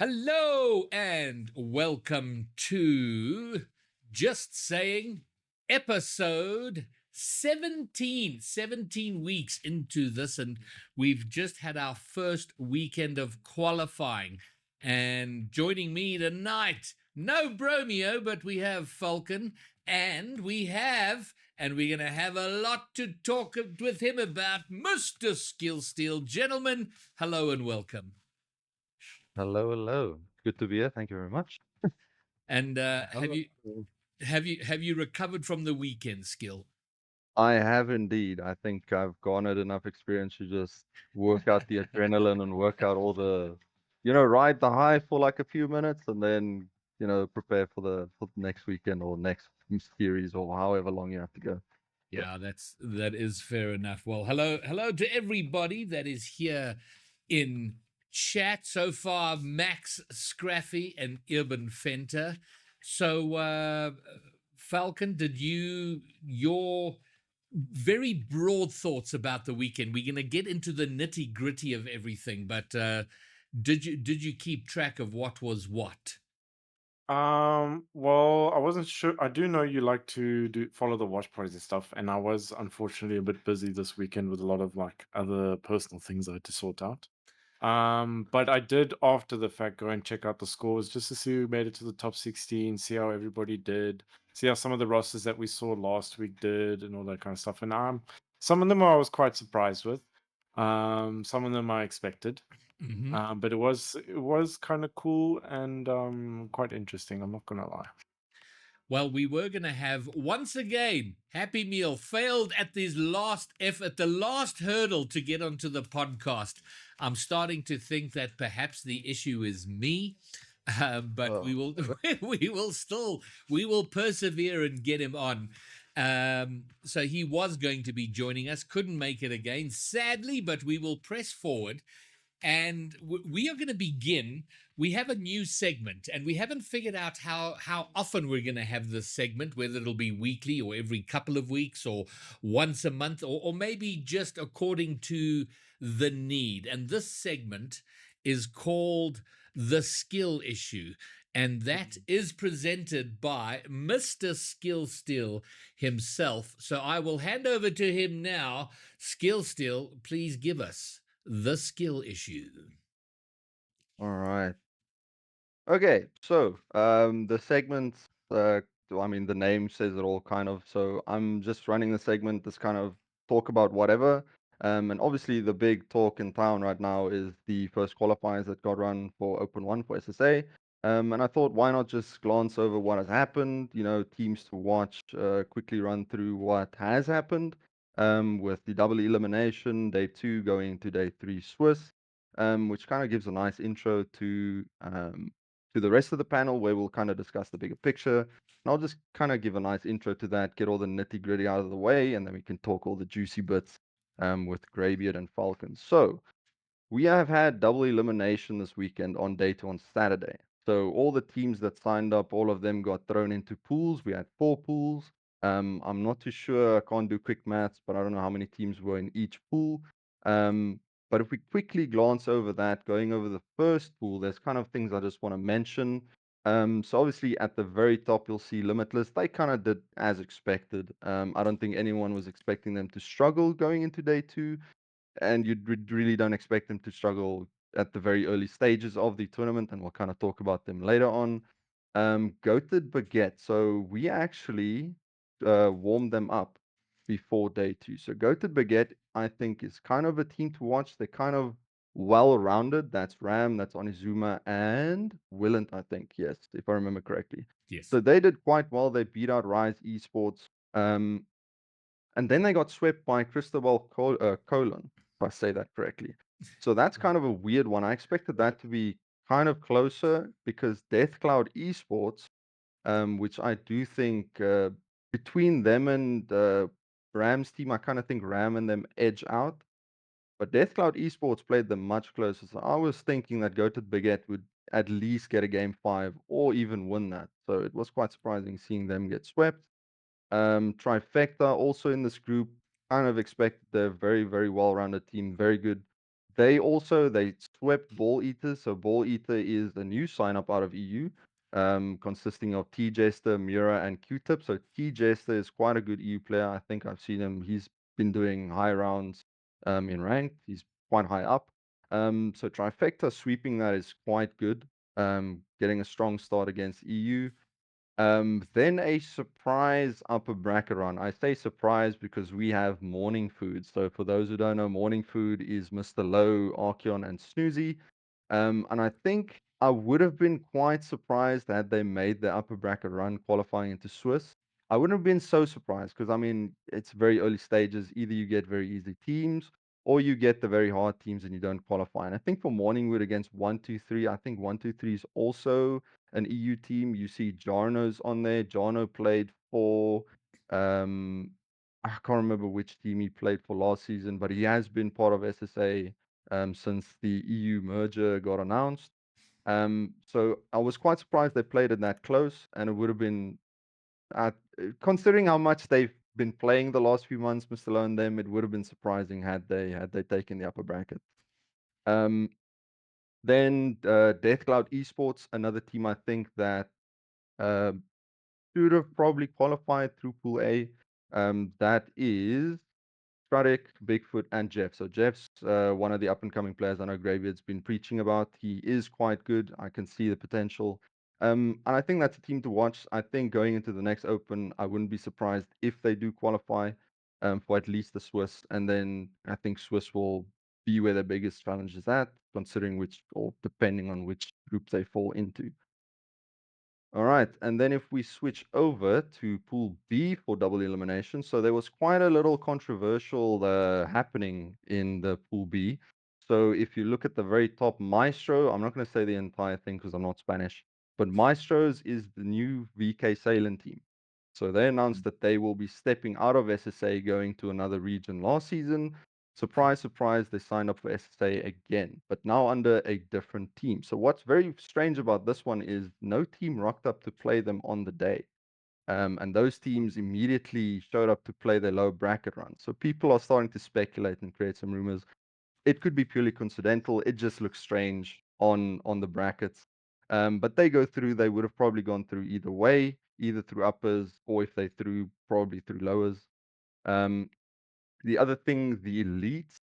Hello and welcome to Just Saying episode 17. 17 weeks into this, and we've just had our first weekend of qualifying. And joining me tonight, no Bromeo, but we have Falcon, and we're going to have a lot to talk with him about, Mr. Skillsteal. Gentlemen, hello and welcome. Hello, hello. Good to be here. Thank you very much. And have Hello. you have you recovered from the weekend, Skill? I have indeed. I think I've garnered enough experience to just work out the adrenaline and work out all ride the high for like a few minutes and then, prepare for the next weekend or next series or however long you have to go. Yeah. Yeah, that is fair enough. Well, hello to everybody that is here in chat so far. Max Scraffy and Urban Fenter. So, Falcon, did your very broad thoughts about the weekend? We're going to get into the nitty gritty of everything, but did you keep track of what was what? Well, I wasn't sure. I do know you like to follow the watch parties and stuff, and I was unfortunately a bit busy this weekend with a lot of like other personal things I had to sort out. But I did after the fact go and check out the scores just to see who made it to the top 16, see how everybody did, see how some of the rosters that we saw last week did, and all that kind of stuff. And some of them I was quite surprised with. Some of them I expected. Mm-hmm. But it was kind of cool and quite interesting. I'm not gonna lie. Well, we were going to have once again Happy Meal failed at this last effort, the last hurdle to get onto the podcast. I'm starting to think that perhaps the issue is me, but we Oh, will we will persevere and get him on. So he was going to be joining us, couldn't make it again, sadly, but we will press forward and we are going to begin. We have a new segment and we haven't figured out how often we're going to have this segment, whether it'll be weekly or every couple of weeks or once a month, or maybe just according to the need. And this segment is called The Skill Issue, and that is presented by Mr. Skillsteal himself. So I will hand over to him now. Skillsteal, please give us the skill issue. all right. Okay, so the segments, I mean, the name says it all kind of. So I'm just running the segment, this kind of talk about whatever. And obviously, the big talk in town right now is the first qualifiers that got run for Open One for SSA. And I thought, why not just glance over what has happened, teams to watch, quickly run through what has happened with the double elimination, day two going into day three Swiss, which kind of gives a nice intro to the rest of the panel where we'll kind of discuss the bigger picture. And I'll just kind of give a nice intro to that, get all the nitty gritty out of the way, and then we can talk all the juicy bits with Greybeard and Falcon. So we have had double elimination this weekend on day two on Saturday. So all the teams that signed up, all of them got thrown into pools. We had 4 pools. I'm not too sure. I can't do quick maths, but I don't know how many teams were in each pool. Um, but if we quickly glance over that, going over the first pool, there's kind of things I just want to mention. So obviously at the very top, you'll see Limitless. They kind of did as expected. I don't think anyone was expecting them to struggle going into day two, and really don't expect them to struggle at the very early stages of the tournament, and we'll kind of talk about them later on. Goated Baguette. So we actually warmed them up before day two. So Goated Baguette, I think, is kind of a team to watch. They're kind of well-rounded. That's Ram, that's Onizuma, and Willant, I think. Yes, if I remember correctly. Yes. So they did quite well. They beat out Rise Esports. And then they got swept by Cristobal Colon, if I say that correctly. So that's kind of a weird one. I expected that to be kind of closer because Death Cloud Esports, which I do think between them and Ram's team, I kind of think Ram and them edge out. But Death Cloud Esports played them much closer. So I was thinking that Goated Baguette would at least get a game 5 or even win that. So it was quite surprising seeing them get swept. Trifecta also in this group, kind of expect they're very, very well-rounded team, very good. They swept Ball Eaters. So Ball Eater is a new sign up out of EU, consisting of T Jester, Mura, and Q-Tip. So T Jester is quite a good EU player. I think I've seen him. He's been doing high rounds in ranked. He's quite high up. So Trifecta sweeping that is quite good. Getting a strong start against EU. Then a surprise upper bracket run. I say surprise because we have morning food. So for those who don't know, morning food is Mr. Low, Archeon, and Snoozy. And I think I would have been quite surprised had they made the upper bracket run qualifying into Swiss. I wouldn't have been so surprised because I mean it's very early stages. Either you get very easy teams or you get the very hard teams and you don't qualify. And I think for Morningwood against 123, I think 123 is also an EU team. You see Jarno's on there. Jarno played for I can't remember which team he played for last season, but he has been part of SSA since the EU merger got announced. So I was quite surprised they played it that close, and it would have been, considering how much they've been playing the last few months, Mr. Lowe and them, it would have been surprising had they taken the upper bracket. Um, then Death Cloud Esports, another team I think that uh, should have probably qualified through Pool A. That is Stratic, Bigfoot, and Jeff. So Jeff's one of the up and coming players I know Greybeard's been preaching about. He is quite good. I can see the potential. And I think that's a team to watch. I think going into the next Open, I wouldn't be surprised if they do qualify for at least the Swiss. And then I think Swiss will be where the biggest challenge is at, considering which or depending on which group they fall into. All right, and then if we switch over to Pool B for double elimination, so there was quite a little controversial happening in the Pool B. So if you look at the very top, Maestro, I'm not going to say the entire thing because I'm not Spanish, but Maestro's is the new VK Sailing team. So they announced that they will be stepping out of SSA, going to another region last season. Surprise, surprise, they signed up for SSA again, but now under a different team. So what's very strange about this one is no team rocked up to play them on the day. And those teams immediately showed up to play their low bracket run. So people are starting to speculate and create some rumors. It could be purely coincidental. It just looks strange on the brackets. But they go through, they would have probably gone through either way, either through uppers or if they threw, probably through lowers. Um, the other thing, the elites,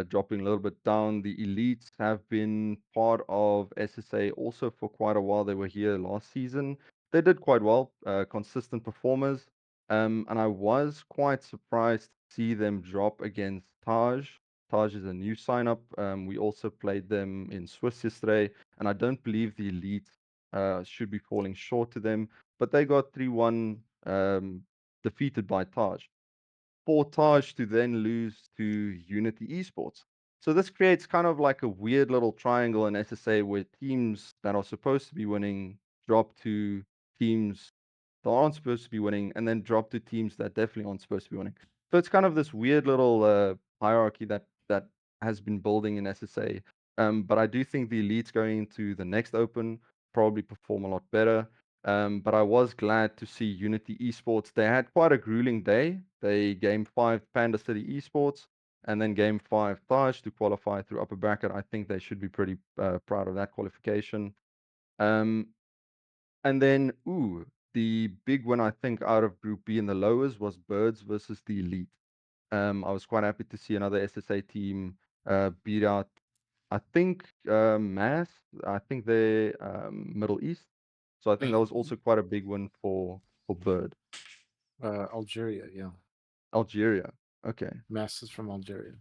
dropping a little bit down, the elites have been part of SSA also for quite a while. They were here last season. They did quite well, consistent performers. And I was quite surprised to see them drop against Taj. Taj is a new sign up. We also played them in Swiss yesterday, and I don't believe the elites should be falling short to them, but they got 3-1 defeated by Taj. For Taj to then lose to Unity Esports. So this creates kind of like a weird little triangle in SSA where teams that are supposed to be winning drop to teams that aren't supposed to be winning, and then drop to teams that definitely aren't supposed to be winning. So it's kind of this weird little hierarchy that has been building in SSA. But I do think the elites going into the next Open probably perform a lot better. But I was glad to see Unity Esports. They had quite a grueling day. They game 5 Panda City Esports and then game 5 Taj to qualify through upper bracket. I think they should be pretty proud of that qualification. Um, and then, the big one I think out of Group B in the lowers was Birds versus the Elite. I was quite happy to see another SSA team beat out, I think, Mass. I think they're Middle East. So I think that was also quite a big one for Bird. Algeria, yeah. Algeria. Okay. Masses from Algeria.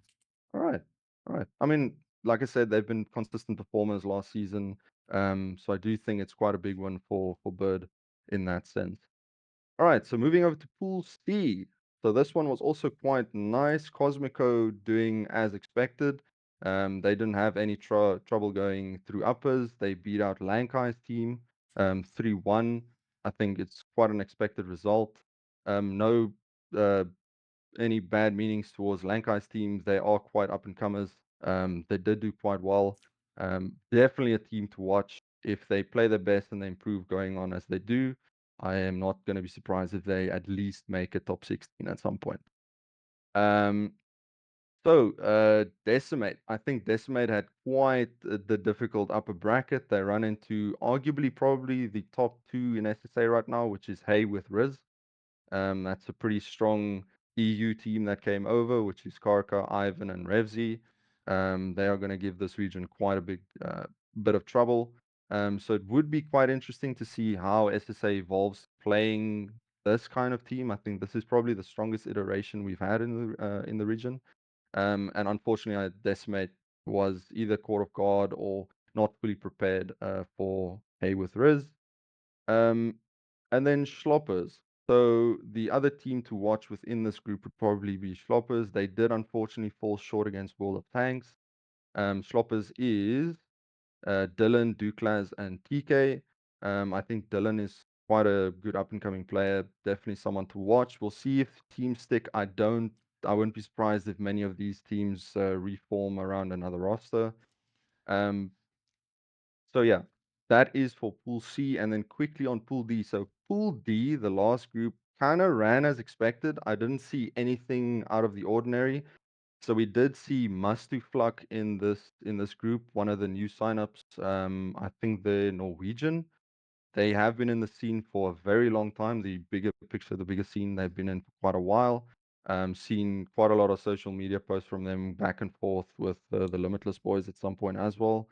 All right. All right. I mean, like I said, they've been consistent performers last season. So I do think it's quite a big one for Bird in that sense. All right, so moving over to Pool C. So this one was also quite nice. Cosmico doing as expected. They didn't have any trouble going through uppers. They beat out Lankai's team 3-1. I think it's quite an expected result. No uh, any bad meanings towards Lankai's team. They are quite up and comers. They did do quite well. Definitely a team to watch. If they play their best and they improve going on as they do, I am not going to be surprised if they at least make a top 16 at some point. Um, So, Decimate. I think Decimate had quite the difficult upper bracket. They run into arguably probably the top two in SSA right now, which is Hay with Riz. That's a pretty strong EU team that came over, which is Karka, Ivan, and Revzi. They are going to give this region quite a big bit of trouble. So it would be quite interesting to see how SSA evolves playing this kind of team. I think this is probably the strongest iteration we've had in the region. And unfortunately, Decimate was either caught off guard or not fully prepared for Hay with Riz. Um, and then Schloppers. So the other team to watch within this group would probably be Schloppers. They did unfortunately fall short against World of Tanks. Schloppers is Dylan, Duklas, and TK. I think Dylan is quite a good up and coming player. Definitely someone to watch. We'll see if teams stick. I wouldn't be surprised if many of these teams reform around another roster. Um, so yeah, that is for Pool C, and then quickly on Pool D. So Pool D, the last group, kind of ran as expected. I didn't see anything out of the ordinary. So we did see Mustu Fluck in this group, one of the new signups. I think they're Norwegian. They have been in the scene for a very long time. The bigger picture, the bigger scene they've been in for quite a while. Seen quite a lot of social media posts from them back and forth with the Limitless boys at some point as well.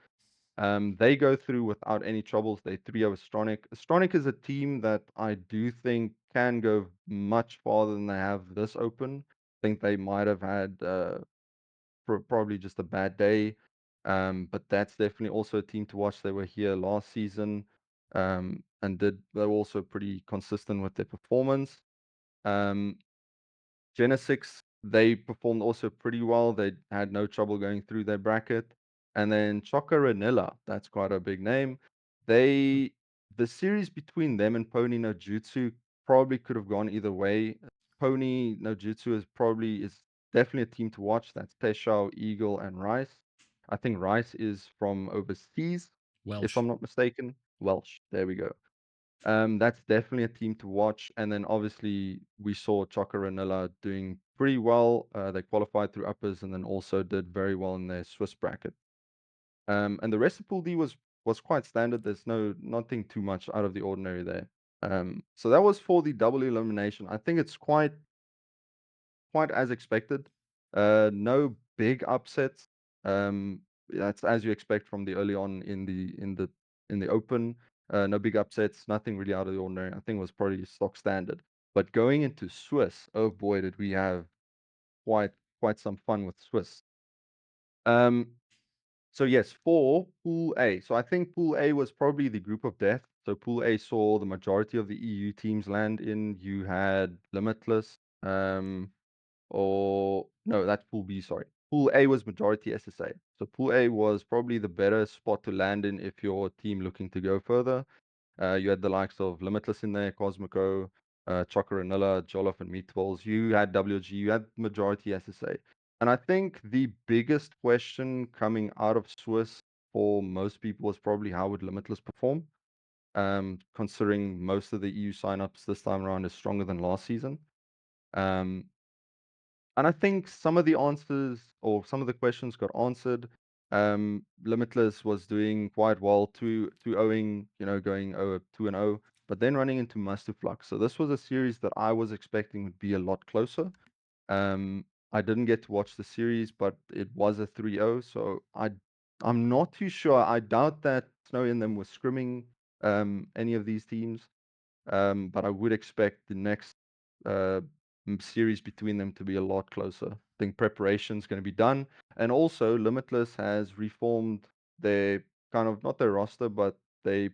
They go through without any troubles. They 3-0 Astronic. Astronic is a team that I do think can go much farther than they have this open. I think they might have had probably just a bad day. But that's definitely also a team to watch. They were here last season and they were also pretty consistent with their performance. Um, Genesix, they performed also pretty well. They had no trouble going through their bracket. And then Chocoranilla, that's quite a big name. They the series between them and Pony no Jutsu probably could have gone either way. Pony no Jutsu is definitely a team to watch. That's Teshao, Eagle, and Rice. I think Rice is from overseas, if Welsh. I'm not mistaken. Welsh. There we go. That's definitely a team to watch. And then obviously we saw Chocoranilla doing pretty well. They qualified through uppers and then also did very well in their Swiss bracket. And the rest of Pool D was quite standard. There's nothing too much out of the ordinary there. So that was for the double elimination. I think it's quite as expected. No big upsets. That's as you expect from the early on in the open. No big upsets, nothing really out of the ordinary. I think it was probably stock standard. But going into Swiss, oh boy, did we have quite quite some fun with Swiss. Um, so yes, for Pool A. So I think Pool A was probably the group of death. So Pool A saw the majority of the EU teams land in. You had Limitless, or no, that's Pool B, sorry. Pool A was majority SSA. So Pool A was probably the better spot to land in if your team looking to go further. You had the likes of Limitless in there, Cosmico, Chocoranilla, Jollof, and Meatballs. You had WG, you had majority SSA. And I think the biggest question coming out of Swiss for most people was probably how would Limitless perform, considering most of the EU signups this time around is stronger than last season. Um, and I think some of the answers or some of the questions got answered. Limitless was doing quite well, 2-0ing, going 2-0, but then running into Master Flux. So this was a series that I was expecting would be a lot closer. I didn't get to watch the series, but it was a 3-0. So I'm not too sure. I doubt that Snowy and them were scrimming any of these teams. But I would expect the next uh, series between them to be a lot closer. I think preparation is going to be done. And also, Limitless has reformed their kind of not their roster, but they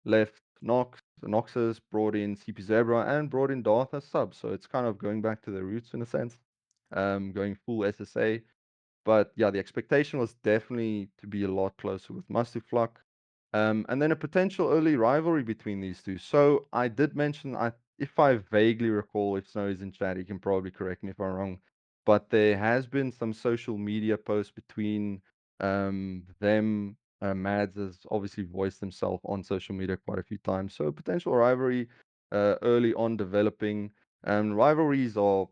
left Noxus, brought in CP Zebra, and brought in Darth as sub. So it's kind of going back to their roots in a sense, going full SSA. But yeah, the expectation was definitely to be a lot closer with Mustafluck. And then a potential early rivalry between these two. So I did mention, if I vaguely recall, if Snow is in chat, he can probably correct me if I'm wrong. But there has been some social media posts between them. Mads has obviously voiced himself on social media quite a few times. So a potential rivalry early on developing. Rivalries are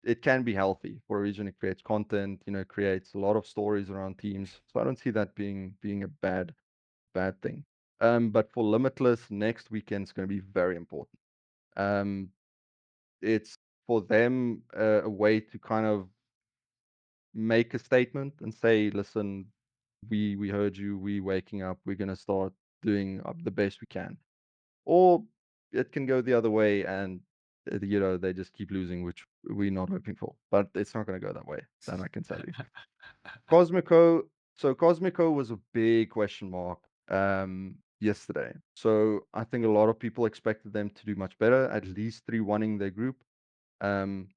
it can be healthy for a region. It creates content, creates a lot of stories around teams. So I don't see that being a bad thing. But for Limitless, next weekend is going to be very important. It's for them a way to kind of make a statement and say, listen, we heard you, we waking up, we're going to start doing the best we can. Or it can go the other way and they just keep losing, which we're not hoping for. But it's not going to go that way. That I can tell you. Cosmico. So Cosmico was a big question mark yesterday. So I think a lot of people expected them to do much better, at least 3-1 in their group. And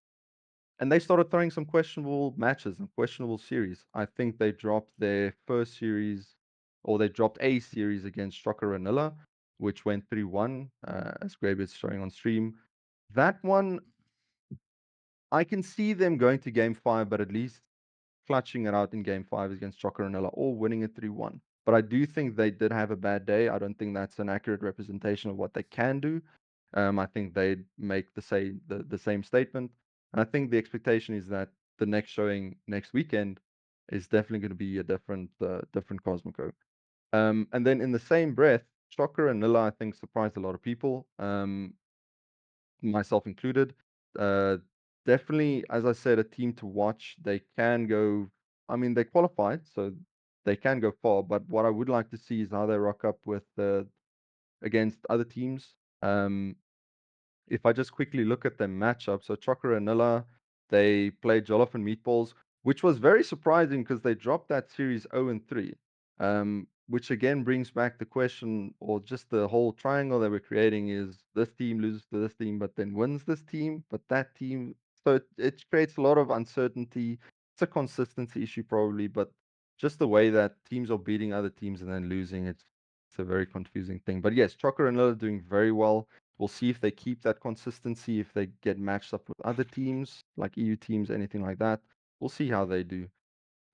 they started throwing some questionable matches and questionable series. I think they dropped their first series, or they dropped a series against Shocker Ranilla, which went 3-1, as Greybeard's showing on stream. That one, I can see them going to game 5, but at least clutching it out in game 5 against Chocoranella or winning it 3-1. But I do think they did have a bad day. I don't think that's an accurate representation of what they can do. I think they'd make the same statement. And I think the expectation is that the next showing next weekend is definitely going to be a different Cosmico. And then in the same breath, Chocoranella, I think, surprised a lot of people. Myself included. Uh, Definitely, as I said, a team to watch. They can go. I mean, they qualified, so they can go far. But what I would like to see is how they rock up with against other teams. If I just quickly look at their matchup, so Chocoranilla, they played Jollof and Meatballs, which was very surprising because they dropped that series 0-3. Which again brings back the question, or just the whole triangle that we're creating is this team loses to this team, but then wins this team, but that team. So it creates a lot of uncertainty. It's a consistency issue probably, but just the way that teams are beating other teams and then losing, it's a very confusing thing. But yes, Chocoranilla doing very well. We'll see if they keep that consistency, if they get matched up with other teams, like EU teams, anything like that. We'll see how they do.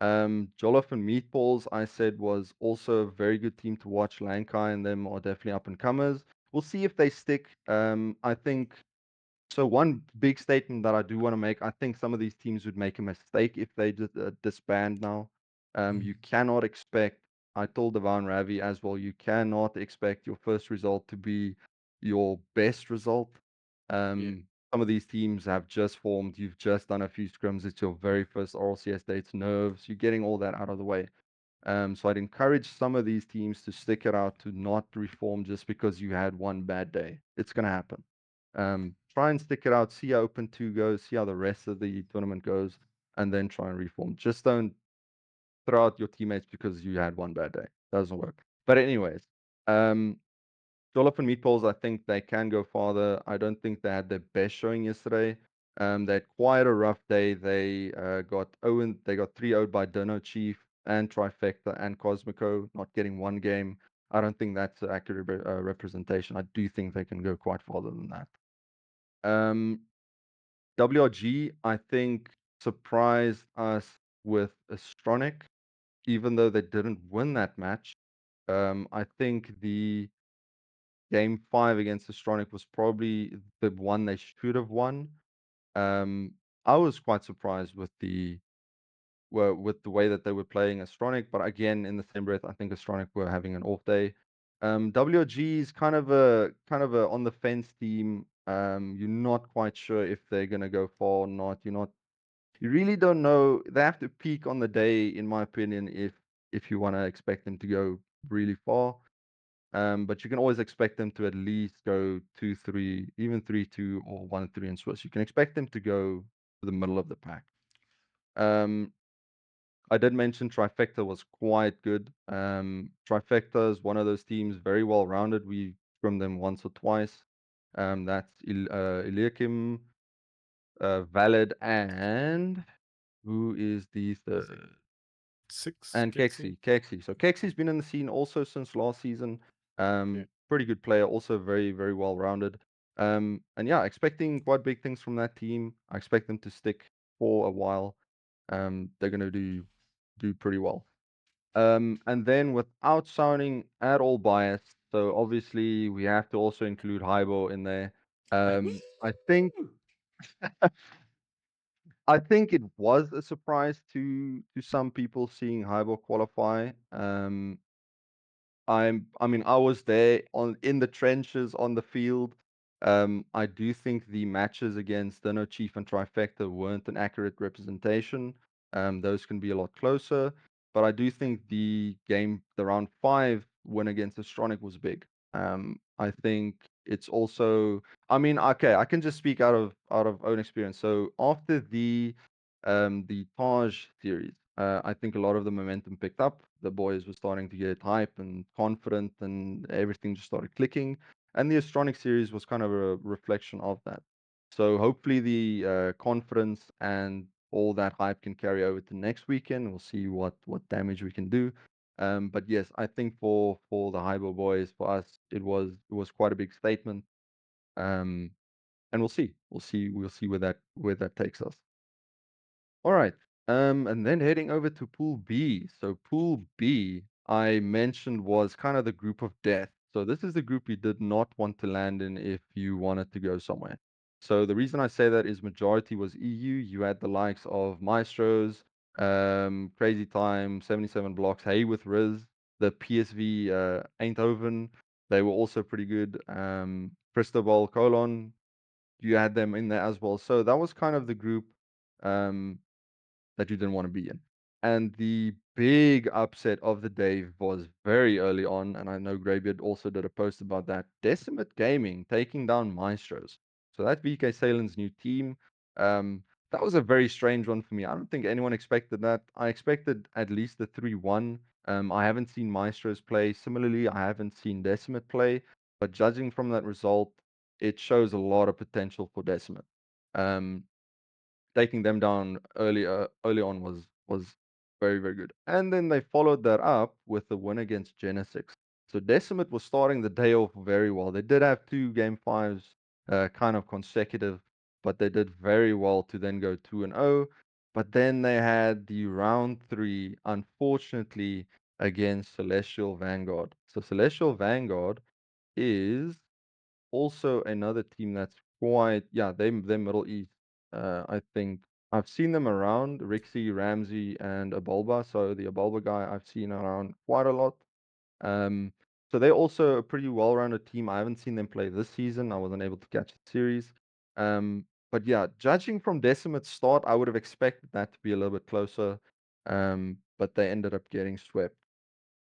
Jollof and Meatballs, I said, was also a very good team to watch. Lankai and them are definitely up and comers. We'll see if they stick. I think so. One big statement that I do want to make, I think some of these teams would make a mistake if they disband now. You cannot expect, I told Devan Ravi as well, you cannot expect your first result to be your best result. Some of these teams have just formed, you've just done a few scrims, it's your very first RLCS day, it's nerves, you're getting all that out of the way. So I'd encourage some of these teams to stick it out, to not reform just because you had one bad day. It's going to happen. Try and stick it out, see how Open 2 goes, see how the rest of the tournament goes, and then try and reform. Just don't throw out your teammates because you had one bad day. Doesn't work. But anyways, Jollof and Meatballs, I think they can go farther. I don't think they had their best showing yesterday. They had quite a rough day. They got 3-0'd by Dino Chief and Trifecta and Cosmico, not getting one game. I don't think that's an accurate representation. I do think they can go quite farther than that. WRG, I think, surprised us with Astronic, even though they didn't win that match. I think the game 5 against Astronic was probably the one they should have won. I was quite surprised with the way that they were playing Astronic, but again, in the same breath, I think Astronic were having an off day. WRG is kind of a on the fence team. You're not quite sure if they're gonna go far or not. You really don't know. They have to peak on the day, in my opinion, if you want to expect them to go really far. But you can always expect them to at least go 2-3, even 3-2 or 1-3 in Swiss. You can expect them to go to the middle of the pack. I did mention Trifecta was quite good. Trifecta is one of those teams, very well rounded. We scrimmed them once or twice. That's Eliakim, Valid, and who is the third? Six. And Kexi. Kexi. So Kexi's been in the scene also since last season. Pretty good player, also very, very well rounded. And yeah, expecting quite big things from that team. I expect them to stick for a while. They're gonna do pretty well. And then without sounding at all biased, so obviously we have to also include Hybo in there. I think I think it was a surprise to some people seeing Highball qualify. I mean, I was there on in the trenches on the field. I do think the matches against Dino Chief and Trifecta weren't an accurate representation. Those can be a lot closer, but I do think the round 5 win against Astronic was big. I think it's also, I mean, okay, I can just speak out of own experience. So after the Taj series, I think a lot of the momentum picked up. The boys were starting to get hype and confident, and everything just started clicking. And the Astronic series was kind of a reflection of that. So hopefully the confidence and all that hype can carry over to next weekend. We'll see what damage we can do. But yes, I think for the Hybo boys, for us, it was quite a big statement. Um, and we'll see where that takes us. All right. And then heading over to Pool B. So Pool B, I mentioned was kind of the group of death. So this is the group you did not want to land in if you wanted to go somewhere. So the reason I say that is majority was EU. You had the likes of Maestros, Crazy Time, 77 Blocks, Hey with Riz, the PSV Eindhoven. They were also pretty good. Cristobal Colon, you had them in there as well. So that was kind of the group. Um, that you didn't want to be in. And the big upset of the day was very early on, and I know Greybeard also did a post about that. Decimate Gaming taking down Maestros. So that VK Salen's new team. That was a very strange one for me. I don't think anyone expected that. I expected at least a 3-1. I haven't seen Maestros play. Similarly, I haven't seen Decimate play. But judging from that result, it shows a lot of potential for Decimate. Um, Taking them down early on was very, very good. And then they followed that up with the win against Genesix. So Decimate was starting the day off very well. They did have two game fives kind of consecutive, but they did very well to then go 2-0. But then they had the round 3, unfortunately, against Celestial Vanguard. So Celestial Vanguard is also another team that's quite, yeah, they're Middle East. I think I've seen them around Rixie, Ramsey, and Abalba. So the Abalba guy I've seen around quite a lot. Um, so they're also a pretty well-rounded team. I haven't seen them play this season. I wasn't able to catch the series. But yeah, judging from Decimate's start, I would have expected that to be a little bit closer. But they ended up getting swept.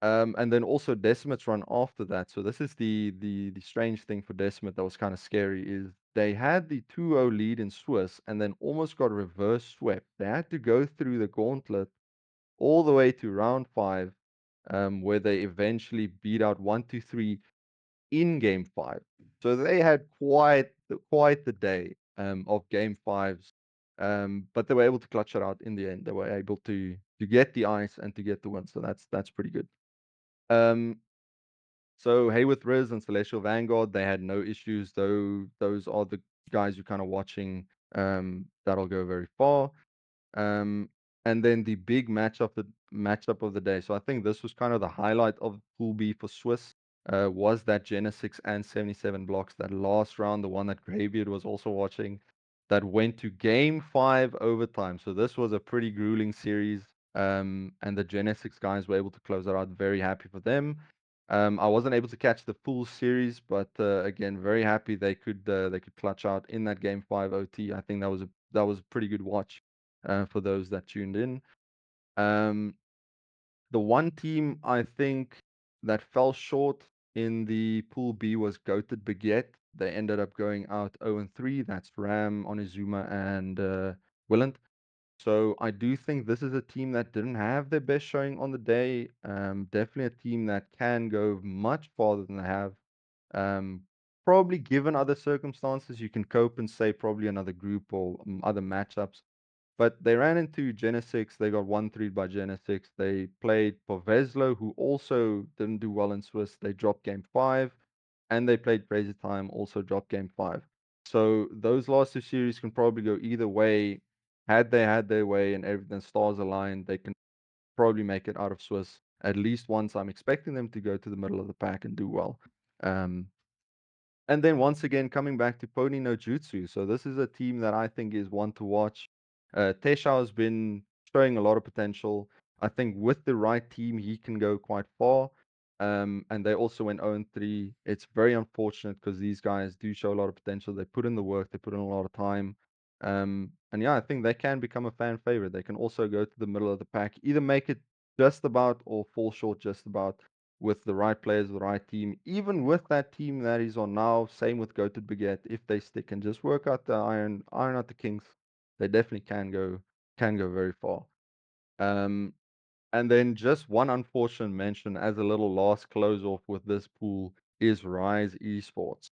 And then also Decimate's run after that. So this is the strange thing for Decimate that was kind of scary is they had the 2-0 lead in Swiss and then almost got reverse swept. They had to go through the gauntlet all the way to round 5, where they eventually beat out 1-2-3 in game 5. So they had quite the day of game 5s. But they were able to clutch it out in the end. They were able to get the ice and to get the win. So that's pretty good. Um, so Hayworth Riz and Celestial Vanguard, they had no issues, though those are the guys you're kind of watching that'll go very far. Um, and then the big matchup of the day. So I think this was kind of the highlight of Pool B for Swiss. Was that Genesix and 77 blocks, that last round, the one that Greybeard was also watching, that went to game 5 overtime. So this was a pretty grueling series. And the Genesix guys were able to close it out. Very happy for them. I wasn't able to catch the full series, but again, very happy they could clutch out in that game 5 OT. I think that was a pretty good watch for those that tuned in. Um, the one team I think that fell short in the Pool B was Goated Baguette. They ended up going out 0-3. That's Ram, Onizuma, and Willant. So I do think this is a team that didn't have their best showing on the day. Definitely a team that can go much farther than they have. Um, Probably given other circumstances, you can cope and say probably another group or other matchups. But they ran into Genesix. They got 1-3 by Genesix. They played Poveslo, who also didn't do well in Swiss. They dropped game 5. And they played Crazy Time, also dropped game 5. So those last two series can probably go either way. Had they had their way and everything stars aligned, they can probably make it out of Swiss at least once. I'm expecting them to go to the middle of the pack and do well. Um, and then once again, coming back to Pony no Jutsu. So this is a team that I think is one to watch. Teshao has been showing a lot of potential. I think with the right team, he can go quite far. And they also went 0-3. It's very unfortunate because these guys do show a lot of potential. They put in the work, they put in a lot of time. And yeah, I think they can become a fan favorite. They can also go to the middle of the pack, either make it just about or fall short just about with the right players, the right team. Even with that team that he's on now, same with Goated Baguette, if they stick and just work out the iron out the kinks, they definitely can go very far. Um, and then just one unfortunate mention as a little last close off with this pool is Rise Esports.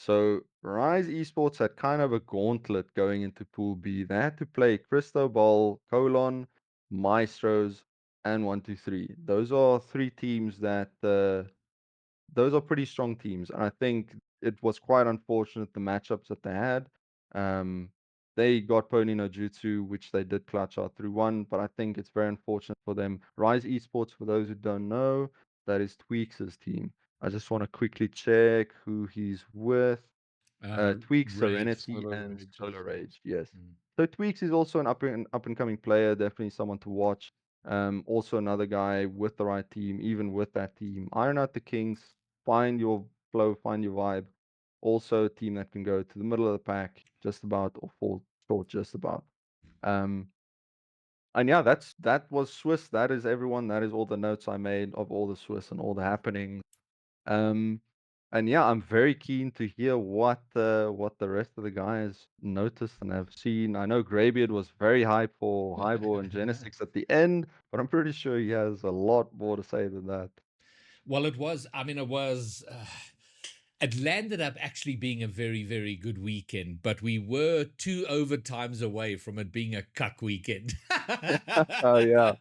So Rise Esports had kind of a gauntlet going into Pool B. They had to play Cristobal, Colon, Maestros, and 123. Those are three teams that those are pretty strong teams. And I think it was quite unfortunate the matchups that they had. Um, they got Pony no Jutsu, which they did clutch out through one, but I think it's very unfortunate for them. Rise Esports, for those who don't know, that is Tweaks' team. I just want to quickly check who he's with. Tweaks, Rage. Serenity, Solar and Rage. Solar Rage. Yes. Mm. So Tweaks is also an up and coming player, definitely someone to watch. Also another guy with the right team, even with that team. Iron out the Kings, find your flow, find your vibe. Also a team that can go to the middle of the pack, just about, or fall short, just about. Um, and yeah, that was Swiss. That is everyone. That is all the notes I made of all the Swiss and all the happenings. Um, and yeah, I'm very keen to hear what the rest of the guys noticed and have seen. I know Greybeard was very hyped for Highball and Genesix at the end, but I'm pretty sure he has a lot more to say than that. Well, it was, I mean, it was, it landed up actually being a very, very good weekend, but we were 2 overtimes away from it being a cuck weekend. Oh yeah,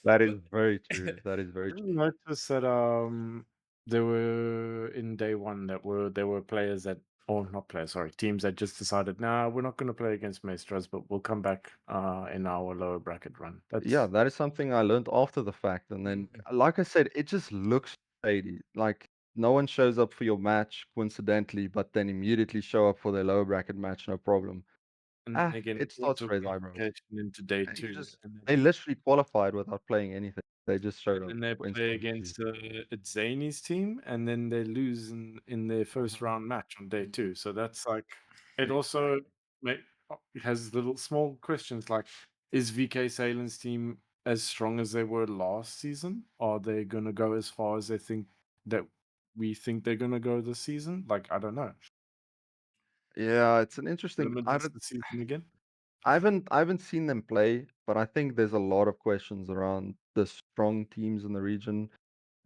that is But- very true. That is very Didn't true. notice that there were in day one that were there were players that or not players, sorry, teams that just decided, nah, we're not gonna play against Maestros, but we'll come back in our lower bracket run. Yeah, That's that is something I learned after the fact. And then, like I said, it just looks shady. Like no one shows up for your match coincidentally, but then immediately show up for their lower bracket match, no problem. and then Ah, again it starts to auto raise eyebrows. qualification into day And you two. just they literally qualified without playing anything. They just And showed up then they play coincidentally. against Zany's team, and then they lose in their first round match on day two. So that's like it also has little small questions like, is VK Salen's team as strong as they were last season? Are they gonna go as far as they think that we think they're gonna go this season? Like, I don't know. Yeah, it's an interesting. Limitless the season again. I haven't seen them play, but I think there's a lot of questions around the strong teams in the region.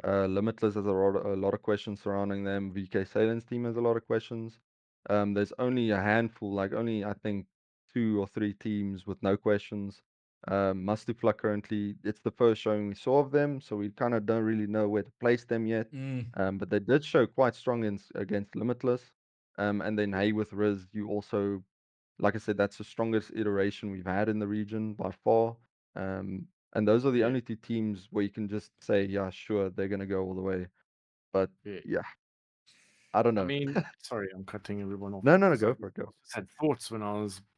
Limitless has a lot of questions surrounding them. VK Salen's team has a lot of questions. There's only a handful, like only I think 2 or 3 teams with no questions. Mustafla currently, it's the first showing we saw of them, so we kind of don't really know where to place them yet. Mm. But they did show quite strong against Limitless. And then Hey with Riz, you also, like I said, that's the strongest iteration we've had in the region by far. And those are the Yeah, only 2 teams where you can just say, yeah, sure, they're gonna go all the way. But yeah. yeah, I don't I know. mean, sorry, I'm cutting everyone off No, no, no, because I go for it, go, just had thoughts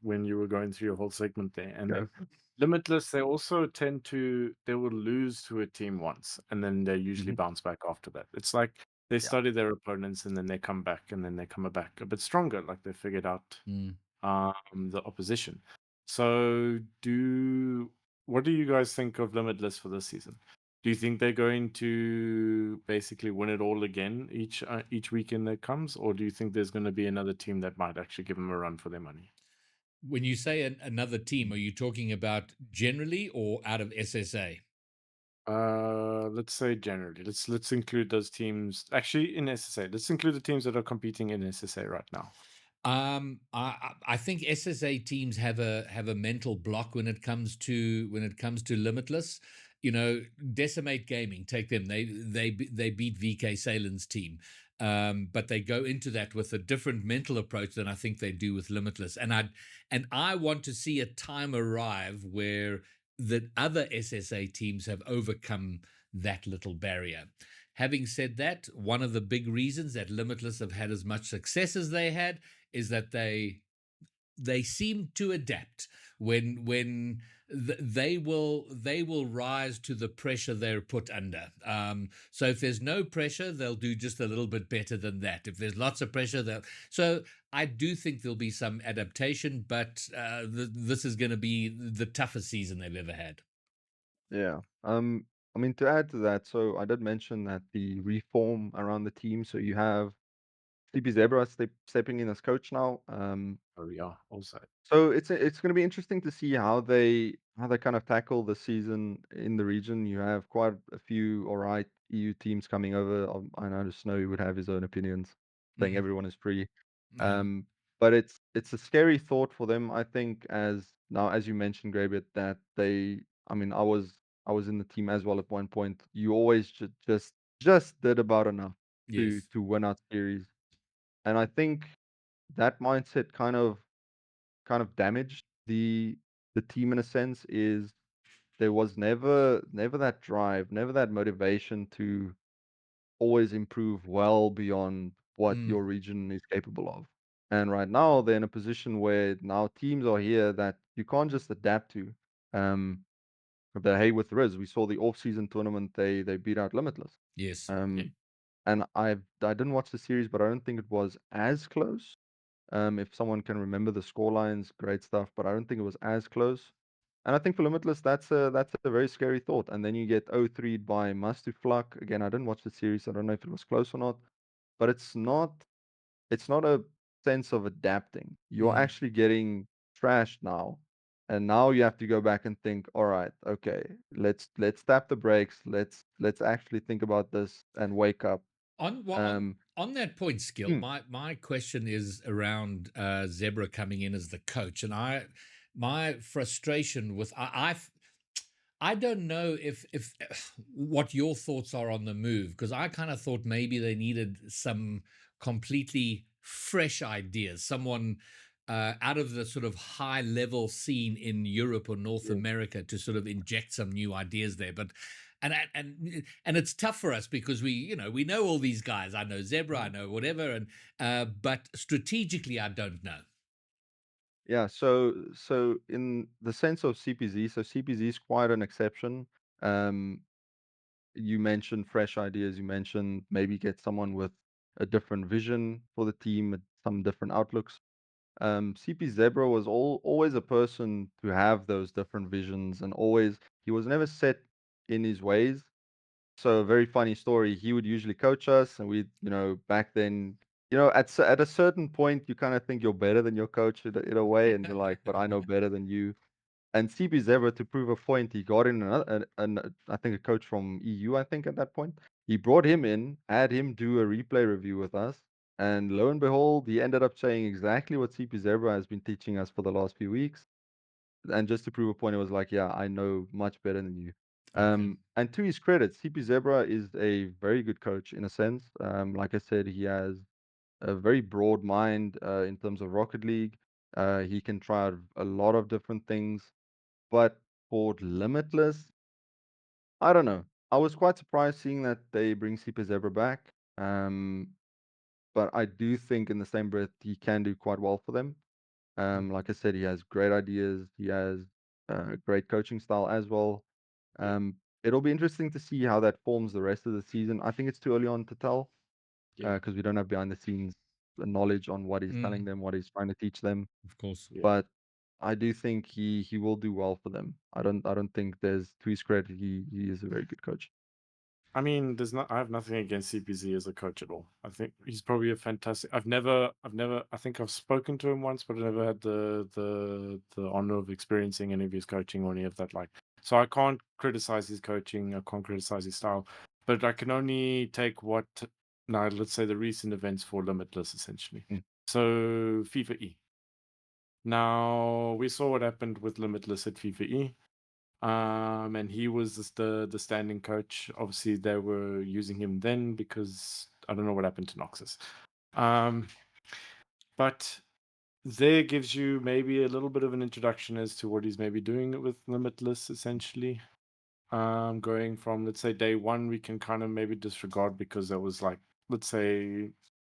when you were going through your whole segment there. And go then for it. Limitless, they also tend to they will lose to a team once and then they usually Mhm. bounce back after that. It's like they Yeah. study their opponents and then they come back and then they come back a bit stronger, like they figured out Mm. the opposition. So what do you guys think of Limitless for this season? Do you think they're going to basically win it all again each weekend that comes, or do you think there's going to be another team that might actually give them a run for their money? When you say another team, are you talking about generally or out of SSA? Let's say generally. Let's include those teams. Actually, in SSA, let's include the teams that are competing in SSA right now. I think SSA teams have a mental block when it comes to Limitless. You know, Decimate Gaming, take them. They beat VK Salen's team, but they go into that with a different mental approach than I think they do with Limitless. And I want to see a time arrive where the other SSA teams have overcome that little barrier. Having said that, one of the big reasons that Limitless have had as much success as they had is that they seem to adapt when they will rise to the pressure they're put under. So if there's no pressure, they'll do just a little bit better than that. If there's lots of pressure, they'll. So I do think there'll be some adaptation, but this is going to be the toughest season they've ever had. Yeah. I mean, to add to that, so I did mention that the reform around the team. So you have Sleepy Zebra stepping in as coach now. Oh yeah, also. So it's going to be interesting to see how they kind of tackle the season in the region. You have quite a few all right EU teams coming over. I know Snowy would have his own opinions, saying Mm, everyone is free. yeah. But it's a scary thought for them. I think as you mentioned, Graybit, that I mean, I was in the team as well at one point. You always just did about enough to Yes. to win out series, and I think that mindset kind of damaged the team in a sense. Is there was never that drive, never that motivation to always improve well beyond what Mm, your region is capable of. And right now they're in a position where now teams are here that you can't just adapt to. Um, the Hey with Riz, we saw the off-season tournament. They beat out Limitless. yes. Yeah. Um, and I didn't watch the series, but I don't think it was as close. If someone can remember the score lines, great stuff, but I don't think it was as close. And I think for Limitless, that's a very scary thought. And then you get 0-3 by Mastu Flak. Again, I didn't watch the series, so I don't know if it was close or not. But it's not a sense of adapting. You're Mm. actually getting trashed now. And now you have to go back and think, all right, okay, let's tap the brakes. Let's actually think about this and wake up. On well, Um, on that point, Skill, hmm, my question is around Zebra coming in as the coach, and my frustration with I don't know if what your thoughts are on the move, because I kind of thought maybe they needed some completely fresh ideas, someone out of the sort of high level scene in Europe or North yeah, America to sort of inject some new ideas there. But and it's tough for us because we know all these guys. I know Zebra, I know whatever, and but strategically, I don't know. yeah. So in the sense of CPZ, so CPZ is quite an exception. Um, you mentioned fresh ideas. You mentioned maybe get someone with a different vision for the team, some different outlooks. CP Zebra was always a person to have those different visions, and always he was never set in his ways. So a very funny story. He would usually coach us, and back then, at a certain point, you kind of think you're better than your coach in a way, and you're like, but I know better than you. And CB Zebra, to prove a point, he got in I think a coach from EU, I think at that point. He brought him in, had him do a replay review with us, and lo and behold, he ended up saying exactly what CP Zebra has been teaching us for the last few weeks. And just to prove a point, it was like, yeah, I know much better than you. Okay. And to his credit, CP Zebra is a very good coach in a sense. Like I said, he has a very broad mind in terms of Rocket League. He can try out a lot of different things. But for Limitless, I don't know. I was quite surprised seeing that they bring Super Zebra back. But I do think in the same breath he can do quite well for them. Like I said, he has great ideas. He has great coaching style as well. Yeah. It'll be interesting to see how that forms the rest of the season. I think it's too early on to tell Yeah. because we don't have behind the scenes knowledge on what he's telling Mm, them, what he's trying to teach them. of course. Yeah. But I do think he will do well for them. I don't think there's to his credit, he is a very good coach. I mean, I have nothing against CPZ as a coach at all. I think he's probably a fantastic. I think I've spoken to him once, but I never had the honor of experiencing any of his coaching or any of that. So I can't criticize his coaching. I can't criticize his style, but I can only take now, let's say the recent events for Limitless, essentially. Mm, So FIFA E. Now we saw what happened with Limitless at FIFA E. And he was the standing coach. Obviously, they were using him then because I don't know what happened to Noxus. But there gives you maybe a little bit of an introduction as to what he's maybe doing with Limitless, essentially. Going from, let's say, day one, we can kind of maybe disregard because there was let's say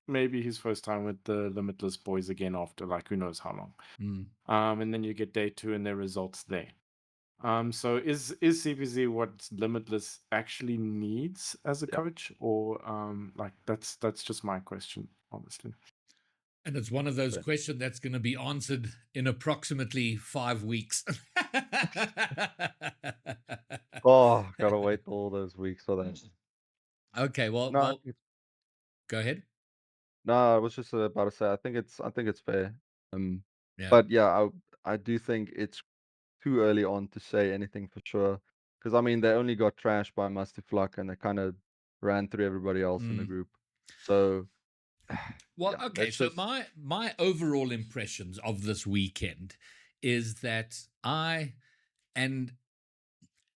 maybe his first time with the Limitless boys again after like who knows how long. Mm. And then you get day 2 and their results there. So is CPZ what Limitless actually needs as a Yeah. coach, or like that's just my question, honestly. And it's one of those But- questions that's going to be answered in approximately 5 weeks. Oh, gotta wait all those weeks for that. Okay, well, No, I well, think it's, go ahead. no, I was just about to say, I think it's fair. Yeah. But yeah, I do think it's too early on to say anything for sure. Because I mean, they only got trashed by Musty Fluck, and they kind of ran through everybody else in the Mm. group. So Well, yeah, okay. let's So just my overall impressions of this weekend is that and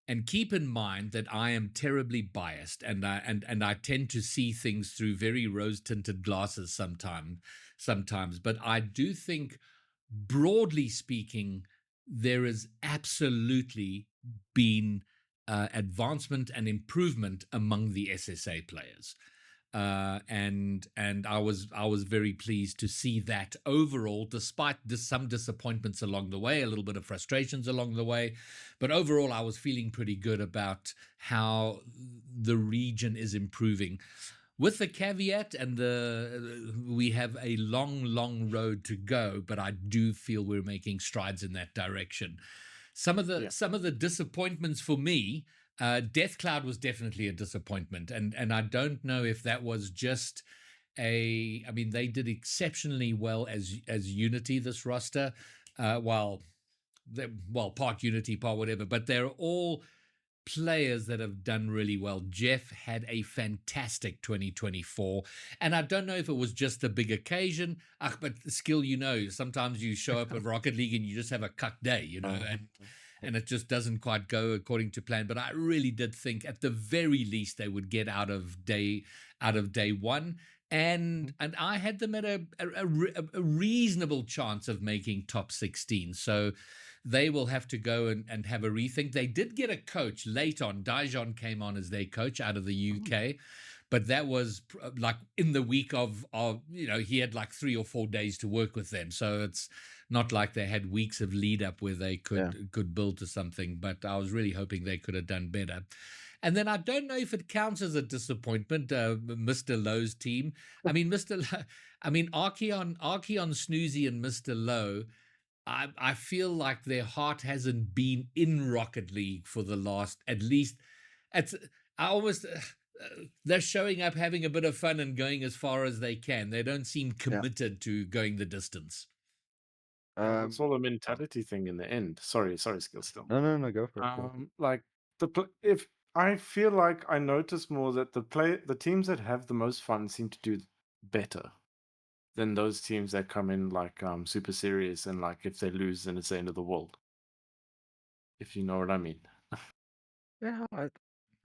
and keep in mind that I am terribly biased, and I tend to see things through very rose tinted glasses sometimes. But I do think, broadly speaking, there has absolutely been advancement and improvement among the SSA players. And I was very pleased to see that overall, despite some disappointments along the way, a little bit of frustrations along the way, but overall I was feeling pretty good about how the region is improving. With the caveat, and we have a long road to go, but I do feel we're making strides in that direction. Some of the Yeah. some of the disappointments for me, Death Cloud was definitely a disappointment, and I don't know if that was just I mean, they did exceptionally well as Unity, this roster, while part Unity, part whatever, but they're all players that have done really well. Jeff had a fantastic 2024, and I don't know if it was just a big occasion. But Skill, sometimes you show up at Rocket League and you just have a cut day, and it just doesn't quite go according to plan. But I really did think, at the very least, they would get out of day one. And I had them at a reasonable chance of making top 16. So they will have to go and have a rethink. They did get a coach late on. Dijon came on as their coach out of the UK, but that was like in the week of he had like 3 or 4 days to work with them. So it's not like they had weeks of lead up where they could build to something. But I was really hoping they could have done better. And then I don't know if it counts as a disappointment, Mr. Lowe's team. I mean, Archeon, Snoozy, and Mr. Lowe. I feel like their heart hasn't been in Rocket League for the last, at least. It's I almost they're showing up, having a bit of fun, and going as far as they can. They don't seem yeah. committed to going the distance. It's all a mentality thing in the end. Sorry, skill still. no, go for it. Go for it. Like if I feel like I notice more that the teams that have the most fun seem to do better than those teams that come in like super serious, and like if they lose then it's the end of the world. If you know what I mean. Yeah,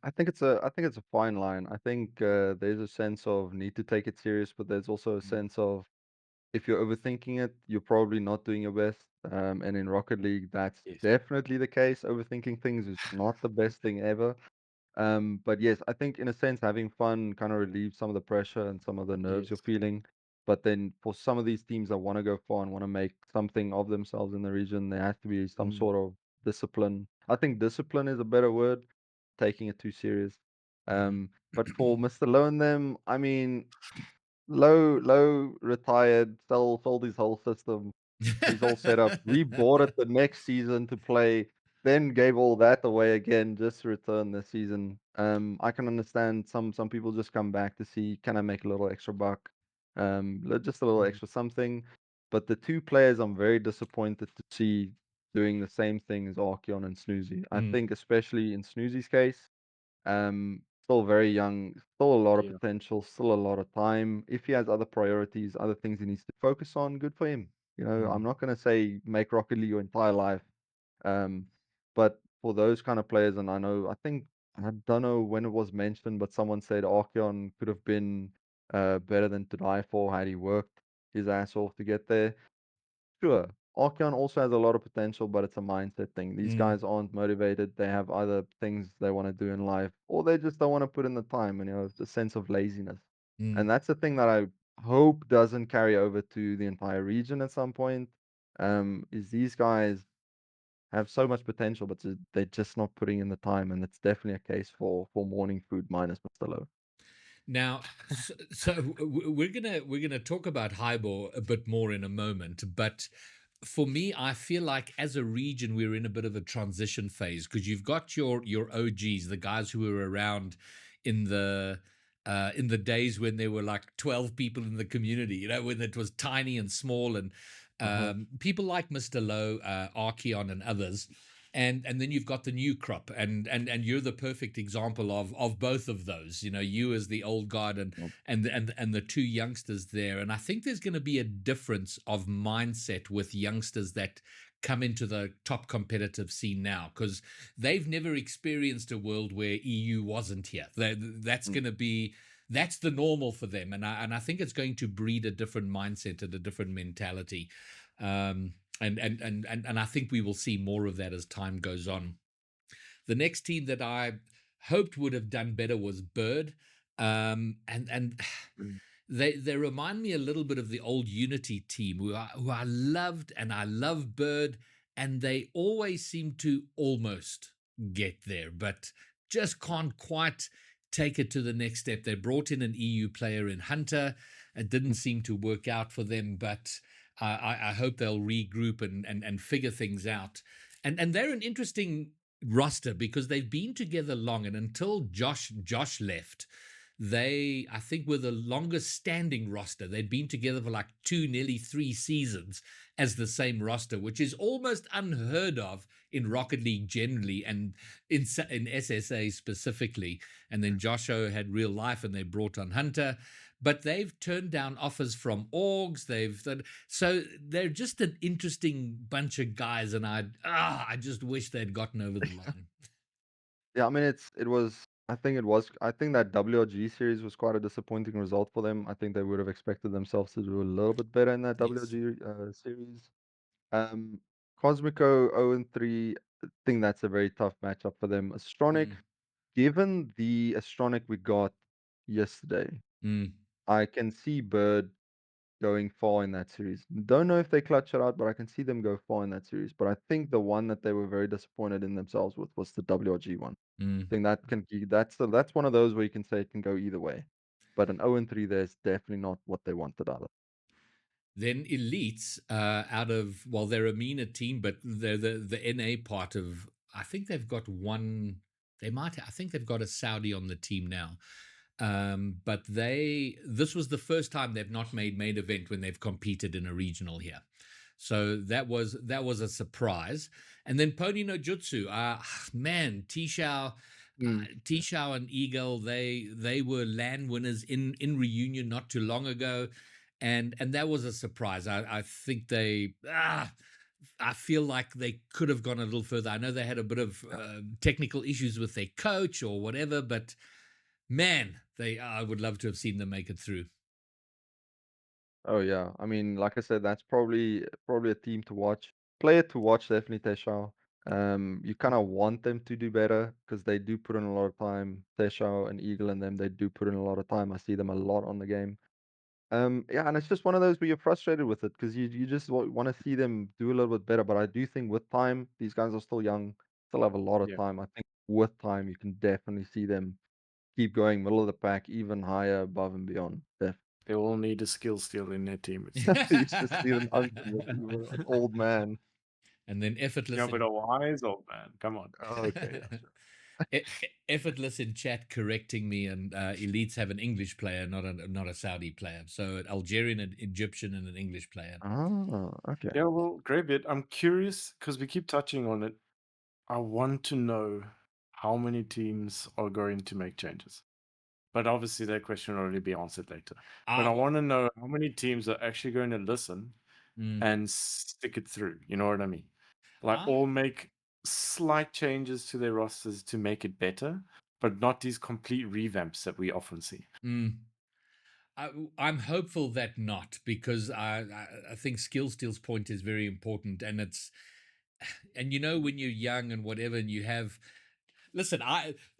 I think it's a fine line. I think there's a sense of need to take it serious, but there's also a sense of, if you're overthinking it, you're probably not doing your best. And in Rocket League, that's Yes. definitely the case. Overthinking things is not the best thing ever. But yes, I think in a sense, having fun kind of relieves some of the pressure and some of the nerves you're Yes. feeling. But then for some of these teams that want to go far and want to make something of themselves in the region, there has to be some sort of discipline. I think discipline is a better word, taking it too serious. But for Mr. Low and them, I mean, Low retired, sold his whole system, his whole setup, rebought it the next season to play, then gave all that away again just to return this season. I can understand some people just come back to see, can I make a little extra buck, just a little extra something. But the two players I'm very disappointed to see doing the same thing as Archeon and Snoozy. I think especially in Snoozy's case, still very young, still a lot of Yeah. potential, still a lot of time. If he has other priorities, other things he needs to focus on, good for him. I'm not going to say make Rocket League your entire life. Um, but for those kind of players, and I don't know when it was mentioned, but someone said Archeon could have been better than to die for had he worked his ass off to get there. Sure. Archeon also has a lot of potential, but it's a mindset thing. These guys aren't motivated. They have other things they want to do in life, or they just don't want to put in the time, and it's a sense of laziness. And that's the thing that hope doesn't carry over to the entire region at some point, is these guys have so much potential, but they're just not putting in the time, and it's definitely a case for morning food minus Mr. Low. Now, we're gonna talk about Hybor a bit more in a moment, but for me, I feel like as a region we're in a bit of a transition phase because you've got your OGs, the guys who were around in the days when there were like 12 people in the community, you know, when it was tiny and small, and Uh-huh. people like Mr. Lowe, Archeon, and others. And then you've got the new crop, and you're the perfect example of both of those. You know, you as the old guard, and the two youngsters there. And I think there's going to be a difference of mindset with youngsters that come into the top competitive scene now because they've never experienced a world where EU wasn't here. That's Mm. going to be that's the normal for them, and I think it's going to breed a different mindset and a different mentality. And I think we will see more of that as time goes on. The next team that I hoped would have done better was Bird, and Mm. they remind me a little bit of the old Unity team who I loved, and I love Bird, and they always seem to almost get there, but just can't quite take it to the next step. They brought in an EU player in Hunter. It didn't seem to work out for them, but I hope they'll regroup and figure things out. And they're an interesting roster because they've been together long, and until Josh left, they, I think, were the longest standing roster. They'd been together for like 2, nearly 3 seasons as the same roster, which is almost unheard of in Rocket League generally, and in SSA specifically. And then Joshua had real life, and they brought on Hunter, but they've turned down offers from orgs. So they're just an interesting bunch of guys, and I just wish they'd gotten over the line. Yeah, I mean, I think that WRG series was quite a disappointing result for them. I think they would have expected themselves to do a little bit better in that Yes. WRG series. Um, Cosmico 0-3, I think that's a very tough matchup for them. Astronic, Mm, given the Astronic we got yesterday, mm, I can see Bird going far in that series. Don't know if they clutch it out, but I can see them go far in that series. But I think the one that they were very disappointed in themselves with was the WRG one. mm. I think that's one of those where you can say it can go either way. But an 0-3 there is definitely not what they wanted out of. Then Elites, out of, well, they're a meaner team, but they're the NA part of. I think they've got one. I think they've got a Saudi on the team now. But this was the first time they've not made main event when they've competed in a regional here. So that was a surprise. And then Pony no Jutsu, man, Mm. Tishao and Eagle, they were LAN winners in reunion not too long ago, and that was a surprise. I think I feel like they could have gone a little further. I know they had a bit of technical issues with their coach or whatever, but man, I would love to have seen them make it through. Oh yeah, I mean, like I said, that's probably a team to watch. Player to watch, definitely Teshao. You kind of want them to do better because they do put in a lot of time. Teshao and Eagle and them, they do put in a lot of time. I see them a lot on the game. Yeah, and it's just one of those where you're frustrated with it because you just want to see them do a little bit better. But I do think with time, these guys are still young, still have a lot of Yeah. time. I think with time, you can definitely see them keep going middle of the pack, even higher, above and beyond. They all need a Skillsteal in their team, it You seems. just see them ultimate, an old man. And then Yeah, but a wise old man. Come on. Okay, yeah, sure. effortless in chat correcting me, and elites have an English player, not a Saudi player. So an Algerian, an Egyptian, and an English player. Okay. Yeah, well, great bit. I'm curious because we keep touching on it. I want to know how many teams are going to make changes. But obviously, that question will already be answered later. But Ah, I want to know how many teams are actually going to listen mm, and stick it through. You know what I mean? Like, I, all make slight changes to their rosters to make it better, but not these complete revamps that we often see. mm, I'm hopeful that not, because I think Skillsteal's point is very important, and you know when you're young and whatever, and you have. Listen,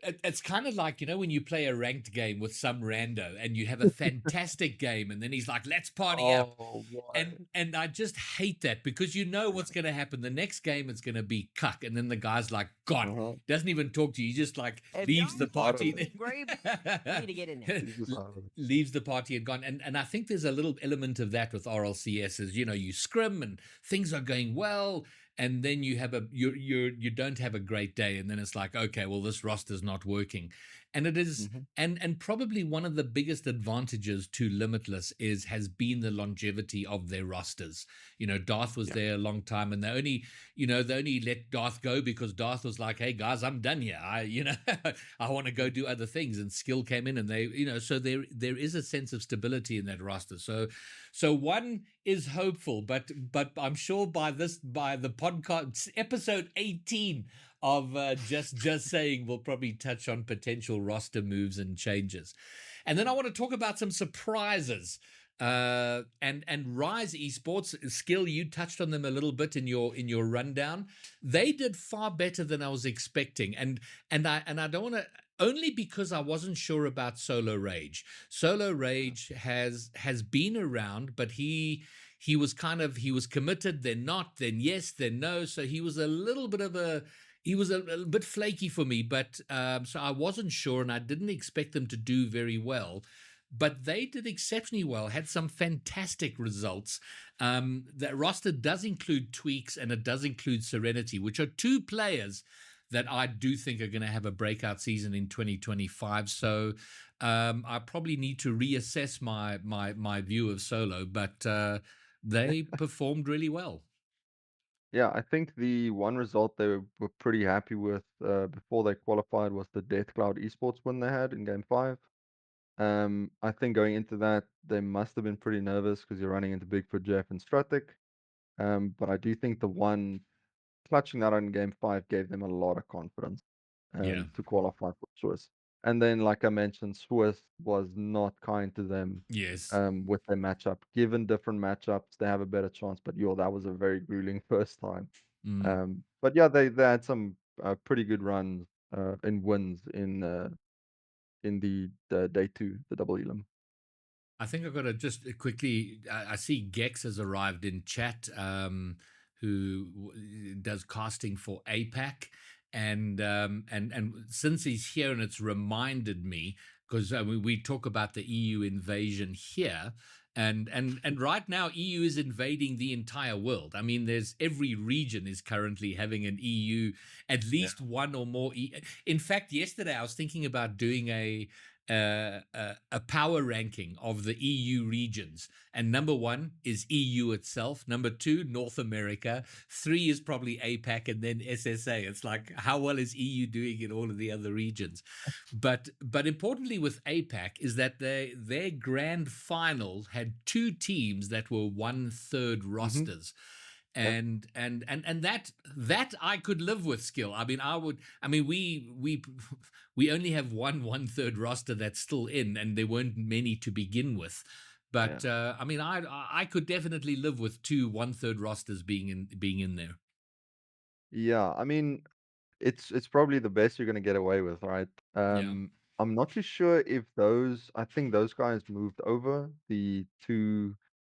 it's kind of like, when you play a ranked game with some rando and you have a fantastic game, and then he's like, let's party up. Oh boy. And I just hate that, because what's going to happen. The next game it's going to be cuck, and then the guy's like gone, Uh-huh. doesn't even talk to you. He just like If leaves y'all the party. fucking with grapes, you need to get in there. He's just out of it. Leaves the party and gone. And I think there's a little element of that with RLCS, is you scrim and things are going well, and then you have you don't have a great day, and then it's like, okay, well, this roster's not working. And it is, Mhm. and probably one of the biggest advantages to Limitless has been the longevity of their rosters. Darth was there a long time, and they only let Darth go because Darth was like, hey guys, I'm done here. I want to go do other things. And Skill came in, and they, so there is a sense of stability in that roster. So one is hopeful, but I'm sure by the podcast episode 18 of just saying, we'll probably touch on potential roster moves and changes. And then I want to talk about some surprises. And Rise Esports, Skill, you touched on them a little bit in your rundown. They did far better than I was expecting, and I don't want to, only because I wasn't sure about Solo Rage. Solo Rage has been around, but he was committed, then not, then yes, then no. So he was a little bit flaky for me, but so I wasn't sure, and I didn't expect them to do very well. But they did exceptionally well, had some fantastic results. That roster does include Tweaks, and it does include Serenity, which are two players that I do think are going to have a breakout season in 2025. So I probably need to reassess my view of Solo, but they performed really well. Yeah, I think the one result they were pretty happy with before they qualified was the Death Cloud Esports win they had in Game 5. I think going into that, they must have been pretty nervous because you're running into Bigfoot Jeff and Stratic. But I do think the one clutching that out in Game 5 gave them a lot of confidence Yeah. to qualify for Swiss. And then, like I mentioned, Swiss was not kind to them Yes. with their matchup. Given different matchups, they have a better chance. But that was a very grueling first time. But yeah, they had some pretty good runs in wins in the day 2, the double elim. I think I've got to just quickly. I see Gex has arrived in chat, who does casting for APAC, and since he's here, and it's reminded me, because we talk about the EU invasion here, and right now EU is invading the entire world. I mean, there's every region is currently having an EU, at least one or more. In fact, yesterday I was thinking about doing a power ranking of the EU regions, and number 1 is EU itself, number 2 North America, 3 is probably APAC, and then SSA. It's like, how well is EU doing in all of the other regions? But importantly with APAC is that their grand final had 2 teams that were 1/3 rosters. And that I could live with, Skill. I mean, we only have 1/3 roster that's still in, and there weren't many to begin with. But I mean, I could definitely live with 2 1/3 rosters being in there. Yeah, I mean, it's probably the best you're gonna get away with, right? Yeah. I'm not too sure if I think those guys moved over, the 2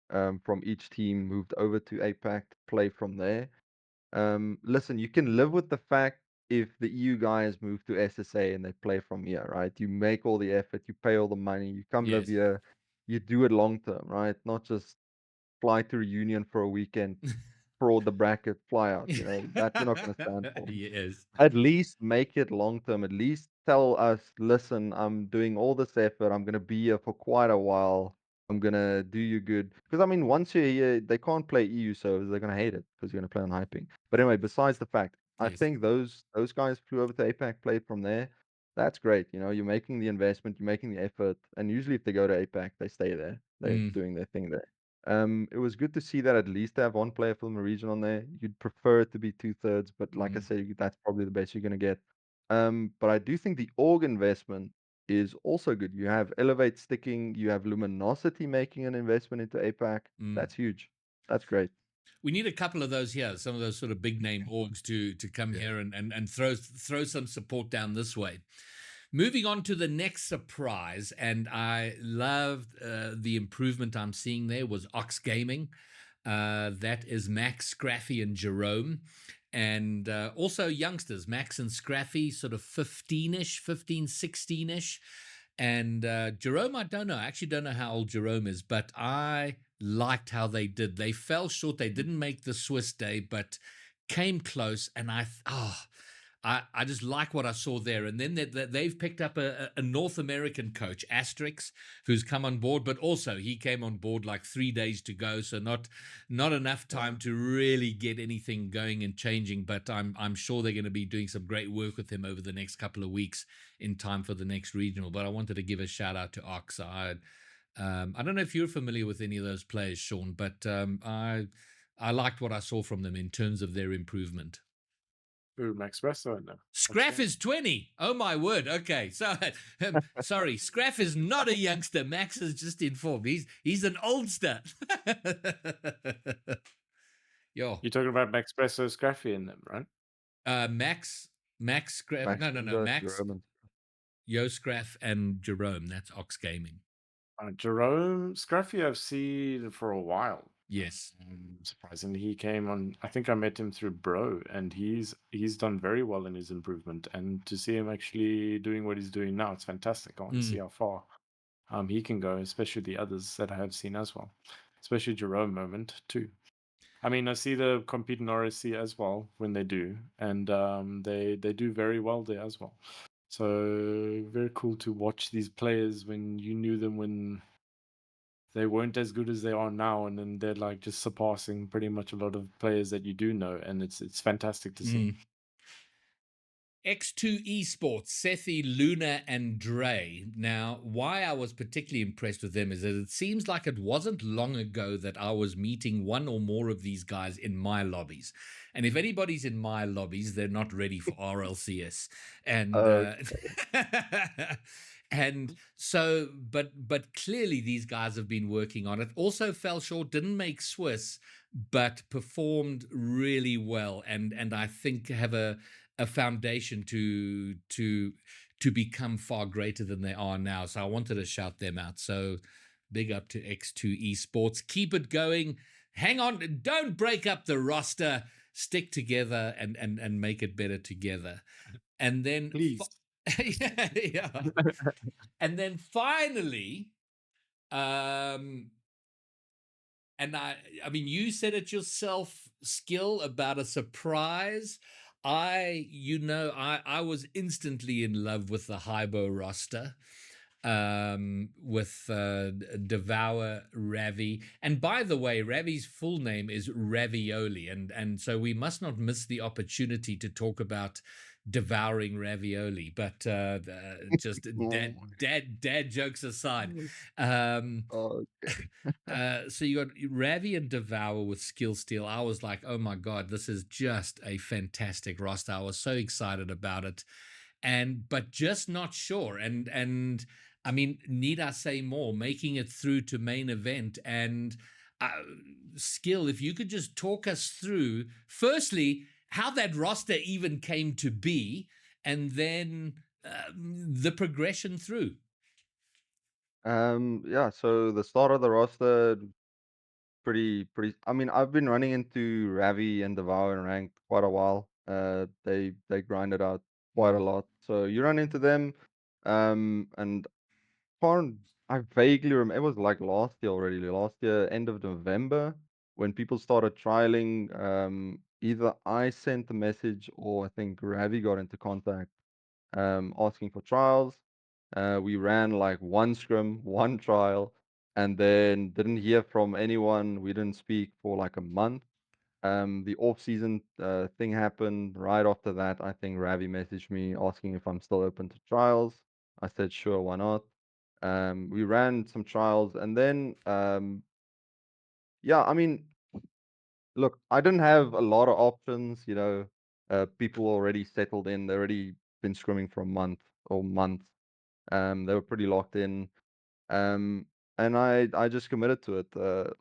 from each team moved over to APAC to play from there. Listen, you can live with the fact if the EU guys move to SSA and they play from here, right? You make all the effort, you pay all the money, you come live Yes. here, you do it long term, right? Not just fly to Reunion for a weekend, fraud the bracket, fly out. That we're not going to stand for. Yes. At least make it long term. At least tell us, listen, I'm doing all this effort. I'm going to be here for quite a while. I'm going to do you good. Because, I mean, once you're here, they can't play EU servers. They're going to hate it because you're going to play on hyping. But anyway, besides the fact, I Yes. think those guys flew over to APAC, played from there. That's great. You're making the investment, you're making the effort. And usually if they go to APAC, they stay there. They're doing their thing there. It was good to see that at least they have one player from the region on there. You'd prefer it to be 2/3, but like I said, that's probably the best you're gonna get. But I do think the org investment is also good. You have Elevate sticking, you have Luminosity making an investment into APAC. That's huge. That's great. We need a couple of those here, some of those sort of big name orgs to come here and throw some support down this way. moving on to the next surprise, and I loved the improvement I'm seeing there was Ox Gaming. That is Max, Scraffy, and Jerome. And also youngsters, Max and Scraffy, sort of 15-ish, 15, 16-ish. And Jerome, I don't know. I actually don't know how old Jerome is, but I liked how they did. They fell short. They didn't make the Swiss day, but came close. And I just like what I saw there. And then they've picked up a North American coach, Asterix, who's come on board, but also he came on board like 3 days to go, so not enough time to really get anything going and changing. But I'm sure they're going to be doing some great work with him over the next couple of weeks in time for the next regional. But I wanted to give a shout out to Ox. I don't know if you're familiar with any of those players, Sean, but I liked what I saw from them in terms of their improvement. Ooh, Max Presto, no. Scraff is 20. Oh my word. Okay. So sorry, Scraff is not a youngster. Max is just informed. He's an oldster. Yo. You're talking about Max Presto, Scraffy in them, right? Max Scraff. Max No. Ninja, Max, Jerome, and Yo Scraff, and Jerome. That's Ox Gaming. Jerome Scraffy, I've seen for a while. Yes. Surprisingly, he came on. I think I met him through Bro, and he's done very well in his improvement. And to see him actually doing what he's doing now, it's fantastic. I want to see how far he can go, especially the others that I have seen as well, especially Jerome moment too. I mean, I see the compete in RSC as well when they do, and they do very well there as well. So very cool to watch these players when you knew them when they weren't as good as they are now, and then they're like just surpassing pretty much a lot of players that you do know, and it's fantastic to see. X2 Esports, Sethi, Luna, and Dre. Now, why I was particularly impressed with them is that it seems like it wasn't long ago that I was meeting one or more of these guys in my lobbies. And if anybody's in my lobbies, they're not ready for RLCS. And and so, but clearly these guys have been working on it. Also fell short, didn't make Swiss, but performed really well, and I think have a foundation to become far greater than they are now. So I wanted to shout them out. So big up to X2 Esports. Keep it going. Hang on. Don't break up the roster. Stick together and make it better together. And then Please. yeah. And then finally, and I mean, you said it yourself, Skill, about a surprise. I was instantly in love with the Hybo roster, with Devour, Ravi. And by the way, Ravi's full name is Ravioli. And so we must not miss the opportunity to talk about devouring ravioli. But just dad jokes aside. So you got Ravi and Devour with Skillsteal. I was like, oh my God, this is just a fantastic roster. I was so excited about it. But just not sure. And I mean, need I say more? Making it through to main event. And Skill, if you could just talk us through, firstly, how that roster even came to be, and then the progression through. Yeah, so the start of the roster, pretty. I mean, I've been running into Ravi and Devour in ranked quite a while. They grinded out quite a lot. So you run into them, and can't I vaguely remember, it was like last year already, last year, end of November, when people started trialing. Either I sent a message or I think Ravi got into contact, asking for trials. We ran like one scrim, one trial, and then didn't hear from anyone. We didn't speak for like a month. The off-season thing happened right after that. I think Ravi messaged me asking if I'm still open to trials. I said, sure, why not? We ran some trials, and then yeah, I mean, look, I didn't have a lot of options, people already settled in, they already been scrimming for a month or months. They were pretty locked in. And I just committed to it.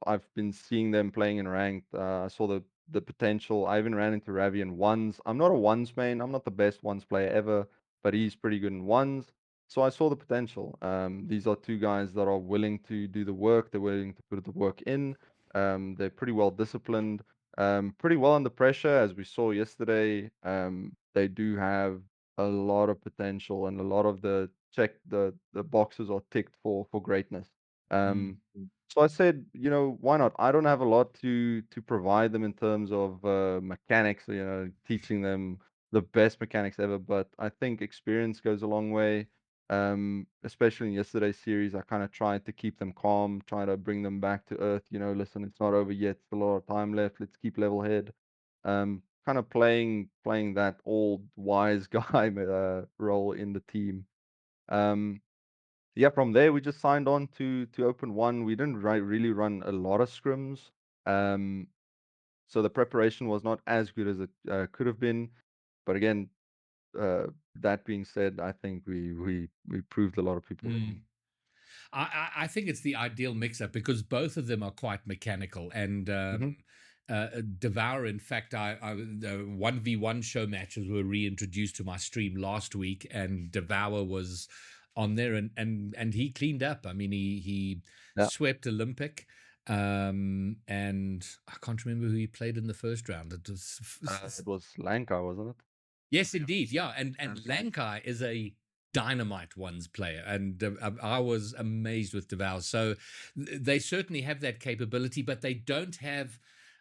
I've been seeing them playing in ranked. I saw the potential. I even ran into Ravi in ones. I'm not a ones main. I'm not the best ones player ever, but he's pretty good in ones. So I saw the potential. These are two guys that are willing to do the work. They're willing to put the work in. They're pretty well disciplined, pretty well under pressure, as we saw yesterday. They do have a lot of potential, and a lot of the boxes are ticked for greatness. Mm. So I said, why not? I don't have a lot to provide them in terms of mechanics, teaching them the best mechanics ever, but I think experience goes a long way. Especially in yesterday's series, I kind of tried to keep them calm, try to bring them back to earth. Listen, it's not over yet. Still a lot of time left. Let's keep level head. Kind of playing that old wise guy role in the team. Um, yeah, from there we just signed on to open one. We didn't really run a lot of scrims, um, so the preparation was not as good as it could have been. But again, uh, that being said, I think we proved a lot of people Mm. wrong. I think it's the ideal mix-up because both of them are quite mechanical. And Hmm. Devour, in fact, the 1v1 show matches were reintroduced to my stream last week, and Devour was on there, and he cleaned up. I mean, he Yeah, swept Olympic, and I can't remember who he played in the first round. It was it was Lanka, wasn't it? Yes, indeed. Yeah, and Yeah. Lankai is a dynamite ones player, and I was amazed with Devour. So they certainly have that capability, but they don't have.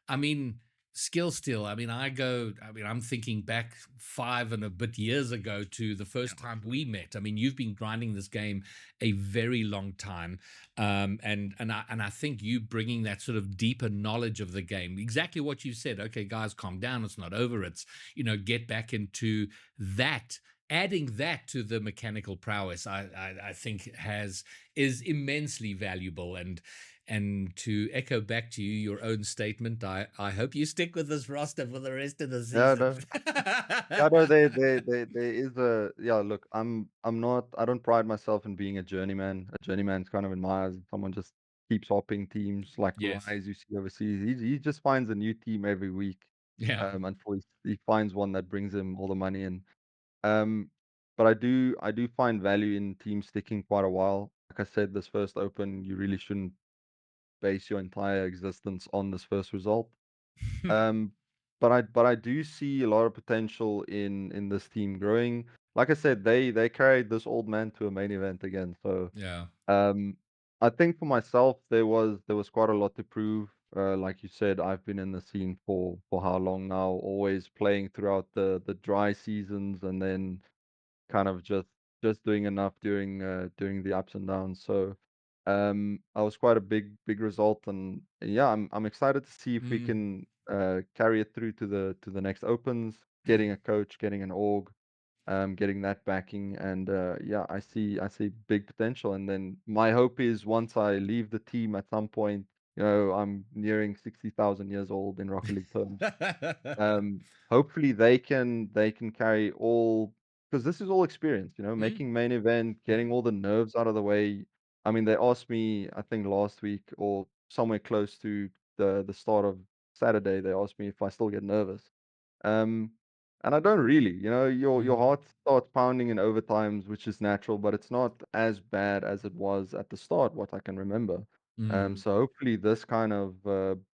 I mean, Skillsteal. I mean, I'm thinking back 5 and a bit years ago to the first time we met. I mean, you've been grinding this game a very long time, and I think you bringing that sort of deeper knowledge of the game, exactly what you said. Okay, guys, calm down. It's not over. It's get back into that. Adding that to the mechanical prowess, I think is immensely valuable. And to echo back to you your own statement, I hope you stick with this roster for the rest of the Yeah, season. no, yeah, no, there is a yeah. Look, I'm not. I don't pride myself in being a journeyman. A journeyman's kind of in my eyes. Someone just keeps hopping teams like the Yes. Lies you see overseas. He just finds a new team every week. Yeah. Until he finds one that brings him all the money in. Um, but I do find value in teams sticking quite a while. Like I said, this first open, you really shouldn't base your entire existence on this first result. Um, but I do see a lot of potential in this team growing. Like I said, they carried this old man to a main event again. So Yeah. um, I think for myself there was quite a lot to prove. Like you said, I've been in the scene for how long now? Always playing throughout the dry seasons, and then kind of just doing enough during the ups and downs. So I was quite a big result, and yeah, I'm excited to see if we Mm. can carry it through to the next opens, getting a coach, getting an org, getting that backing, and yeah, I see big potential. And then my hope is once I leave the team at some point, I'm nearing 60,000 years old in Rocket League terms. Hopefully they can carry all, because this is all experience, Mm. making main event, getting all the nerves out of the way. I mean, they asked me, I think last week or somewhere close to the start of Saturday, they asked me if I still get nervous. Um, and I don't really, your Mm. heart starts pounding in overtimes, which is natural, but it's not as bad as it was at the start, what I can remember. Mm. So hopefully this kind of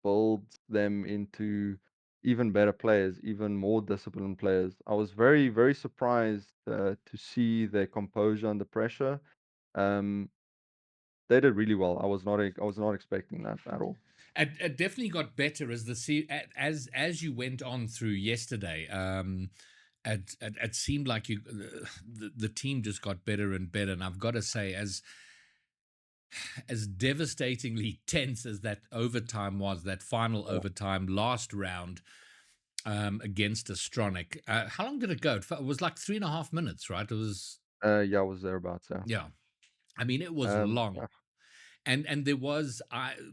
builds them into even better players, even more disciplined players. I was very, very surprised to see their composure under pressure. Um, they did really well. I was not expecting that at all. It definitely got better as as you went on through yesterday. It seemed like the team just got better and better. And I've got to say, as devastatingly tense as that overtime was, that final Yeah. overtime last round against Astronic. How long did it go? It was like 3.5 minutes, right? It was, Yeah, I was thereabouts. Yeah. yeah. I mean, it was long. Yeah. And there was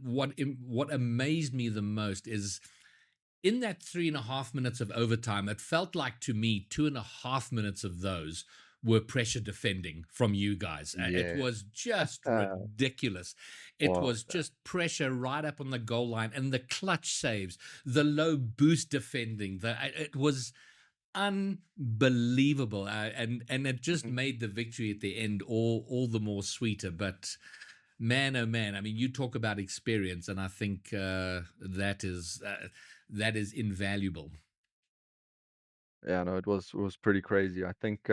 what amazed me the most is in that 3.5 minutes of overtime, it felt like to me 2.5 minutes of those were pressure defending from you guys. It Yeah. was just ridiculous. It Wow. was just pressure right up on the goal line, and the clutch saves, the low boost defending. It was. unbelievable, and it just Mhm. made the victory at the end all the more sweeter. But man, oh man, I mean, you talk about experience, and I think that is invaluable. Yeah, no, it was pretty crazy. I think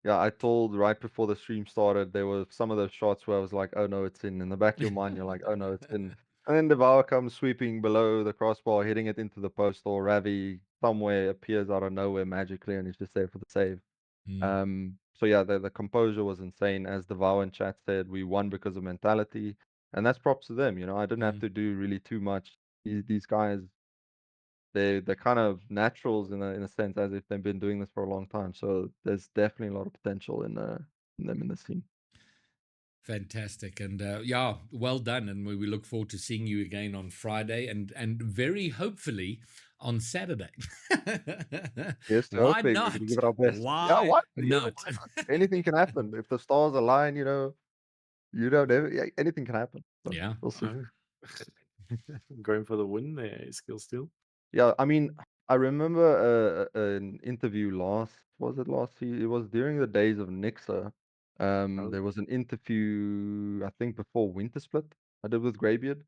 yeah, I told right before the stream started there were some of those shots where I was like, oh no, it's in. In the back of your mind, you're like, oh no, it's in. And then Devour comes sweeping below the crossbar, hitting it into the post, or Ravi somewhere appears out of nowhere magically and he's just there for the save. Mm, So yeah, the composure was insane. As Devour in chat said, we won because of mentality. And that's props to them, you know. I didn't have mm. to do really too much. These guys, they're kind of naturals in a sense, as if they've been doing this for a long time. So there's definitely a lot of potential in them in the scene. Fantastic, and yeah, well done, and we look forward to seeing you again on Friday, and very hopefully on Saturday. Yes, Why hoping we're gonna not? give it our best. Yeah, Why what? Yeah, not? why not? Anything can happen if the stars align. You don't ever, yeah, anything can happen. So Yeah. we'll see. Going for the win there, Skillsteal. Yeah, I mean, I remember an interview was it last year? It was during the days of Nixa. Oh, There was an interview, I think before Winter Split, I did with Greybeard,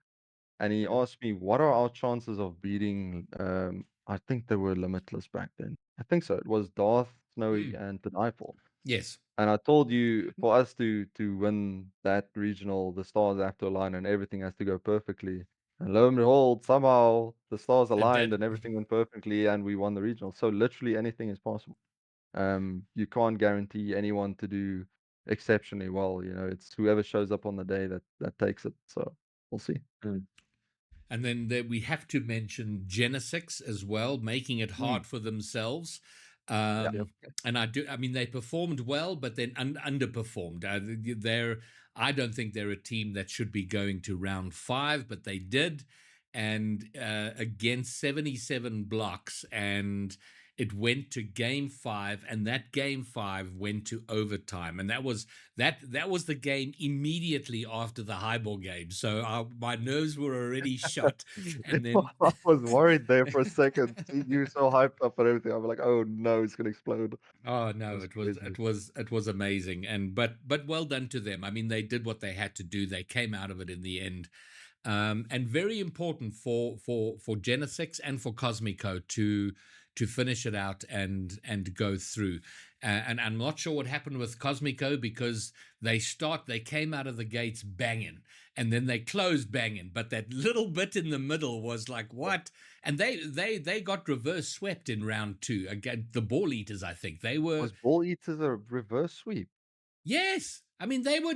and he okay. asked me, what are our chances of beating, I think they were Limitless back then. I think so. It was Darth, Snowy, Mm, and Nightfall. yes. And I told you, for us to win that regional, the stars have to align and everything has to go perfectly. And lo and behold, somehow the stars It aligned did. and everything went perfectly and we won the regional. So literally anything is possible. You can't guarantee anyone to do exceptionally well. You know, it's whoever shows up on the day that takes it. So we'll see. Mm. And then we have to mention Genesix as well, making it Mm, hard for themselves. yeah. Yep. And I mean, they performed well, but then underperformed. I don't think they're a team that should be going to round 5, but they did. And against 77 blocks, and it went to game 5, and that game 5 went to overtime, and that was the game immediately after the highball game. So my nerves were already shot, and then I was worried there for a second. See you so hyped up and everything. I'm like, oh no, it's gonna explode. oh no, That's it was crazy. amazing, and but well done to them. I mean, they did what they had to do. They came out of it in the end, and very important for Genesix and for Cosmico to finish it out and go through. And I'm not sure what happened with Cosmico, because they came out of the gates banging, and then they closed banging, but that little bit in the middle was like, what? And they got reverse swept in round 2 again. The Ball Eaters, I think they were. Was Ball Eaters a reverse sweep? Yes, I mean they were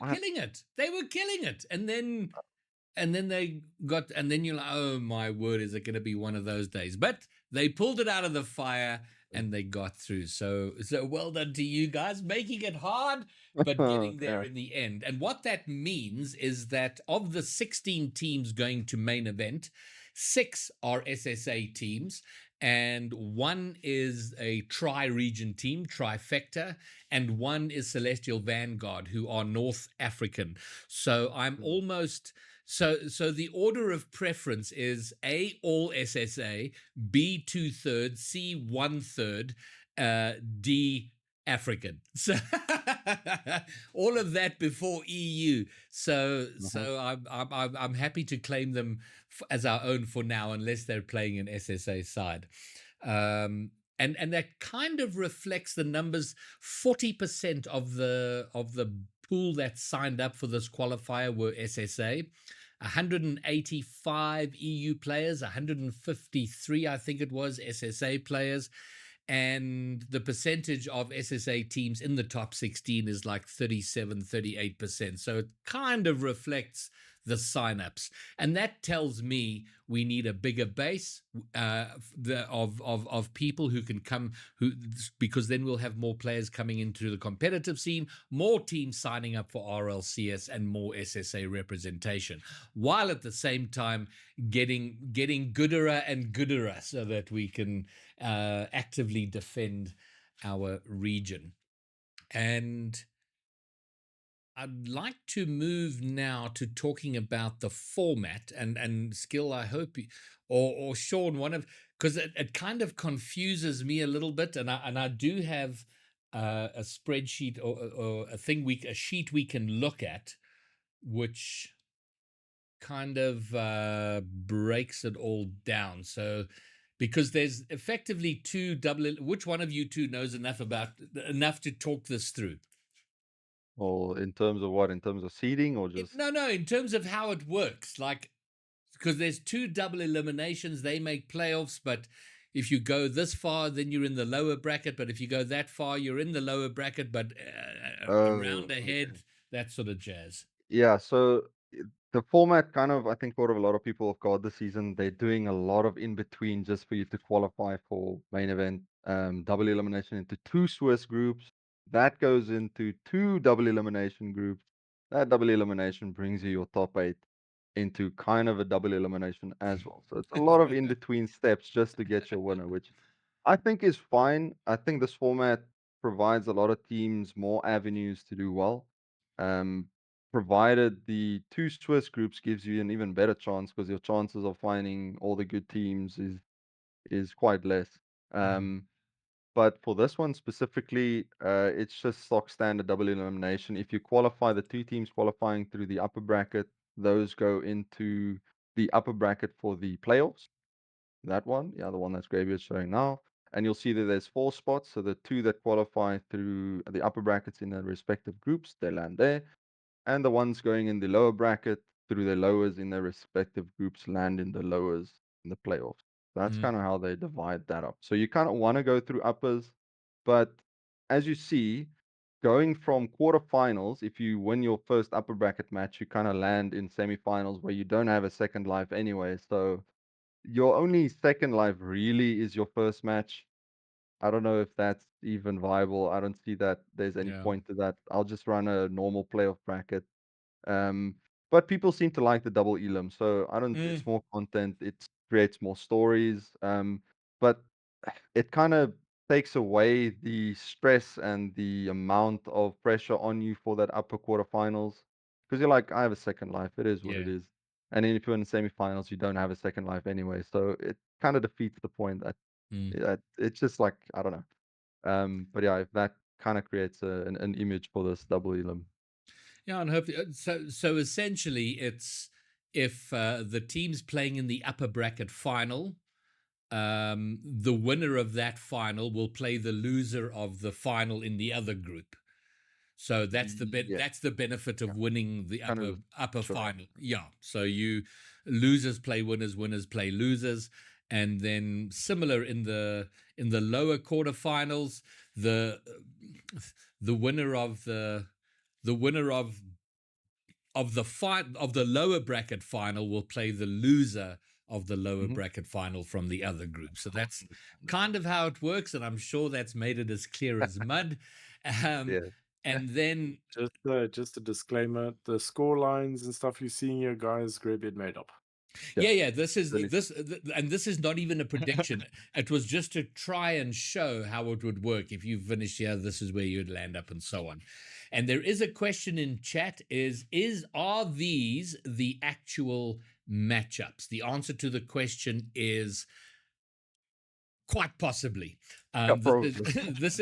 I, killing it. They were killing it, and then they got, and then you're like, oh my word, is it going to be one of those days? But they pulled it out of the fire and they got through. So well done to you guys, making it hard but getting there yeah. in the end. And what that means is that of the 16 teams going to main event, 6 are SSA teams, and 1 is a tri-region team, trifecta, and 1 is Celestial Vanguard, who are North African. So I'm almost, so the order of preference is A, all SSA, B, 2/3, C, 1/3, D, African. So all of that before EU. So Uh-huh. I'm happy to claim them as our own for now, unless they're playing an SSA side. And that kind of reflects the numbers. 40% of the pool that signed up for this qualifier were SSA. 185 EU players, 153, I think it was, SSA players. And the percentage of SSA teams in the top 16 is like 38%. So it kind of reflects the signups. And that tells me we need a bigger base of people who can come, because then we'll have more players coming into the competitive scene, more teams signing up for RLCS, and more SSA representation, while at the same time getting gooderer and gooderer, so that we can actively defend our region. And I'd like to move now to talking about the format, and Skill. I hope or Sean, one of, because it kind of confuses me a little bit, and I do have a spreadsheet or a sheet we can look at, which kind of breaks it all down. So because there's effectively two double, which one of you two knows enough to talk this through? Or in terms of what? In terms of seeding or just? No, in terms of how it works, like, because there's two double eliminations, they make playoffs, but if you go this far, then you're in the lower bracket. But if you go that far, you're in the lower bracket, but a round ahead, Okay. that sort of jazz. Yeah, so the format kind of, I think, caught a lot of people off guard this season. They're doing a lot of in between just for you to qualify for main event, double elimination into two Swiss groups. That goes into two double elimination groups. That double elimination brings you your top 8 into kind of a double elimination as well. So it's a lot of in between steps just to get your winner, which I think is fine. I think this format provides a lot of teams more avenues to do well. Um, Provided the two Swiss groups gives you an even better chance because your chances of finding all the good teams is quite less. Um, but for this one specifically, it's just stock standard double elimination. If you qualify, the two teams qualifying through the upper bracket, those go into the upper bracket for the playoffs. That one, yeah, the one that's Gravy is showing now. And you'll see that there's 4 spots. So the two that qualify through the upper brackets in their respective groups, they land there. And the ones going in the lower bracket through the lowers in their respective groups land in the lowers in the playoffs. That's Mm. kind of how they divide that up. So you kind of want to go through uppers, but as you see, going from quarterfinals, if you win your first upper bracket match, you kind of land in semifinals where you don't have a second life anyway. So your only second life really is your first match. I don't know if that's even viable. I don't see that there's any Yeah. point to that. I'll just run a normal playoff bracket. Um, but people seem to like the double elim, so I don't. Mm. It's more content. It creates more stories. But it kind of takes away the stress and the amount of pressure on you for that upper quarterfinals because you're like, I have a second life. It is what it Yeah. is. And then if you're in the semifinals, you don't have a second life anyway. So it kind of defeats the point that Mm. it's just like I don't know. But yeah, if that kind of creates an image for this double elim. Yeah, and hopefully, so essentially, it's if the team's playing in the upper bracket final, the winner of that final will play the loser of the final in the other group. So Yeah, that's the benefit yeah, of winning the kind of just upper sure. final. Yeah. So you losers play winners, winners play losers, and then similar in the lower quarterfinals, the the winner of the winner of the lower bracket final will play the loser of the lower Mhm. bracket final from the other group. So that's kind of how it works, and I'm sure that's made it as clear as mud. Um, Yeah. and then Just a disclaimer: the score lines and stuff you're seeing here, guys, Greybeard made up. yeah, this is Really. and this is not even a prediction. It was just to try and show how it would work. If you finish here, this is where you'd land up, and so on. And there is a question in chat: are these the actual matchups? The answer to the question is quite possibly. Yeah, This probably.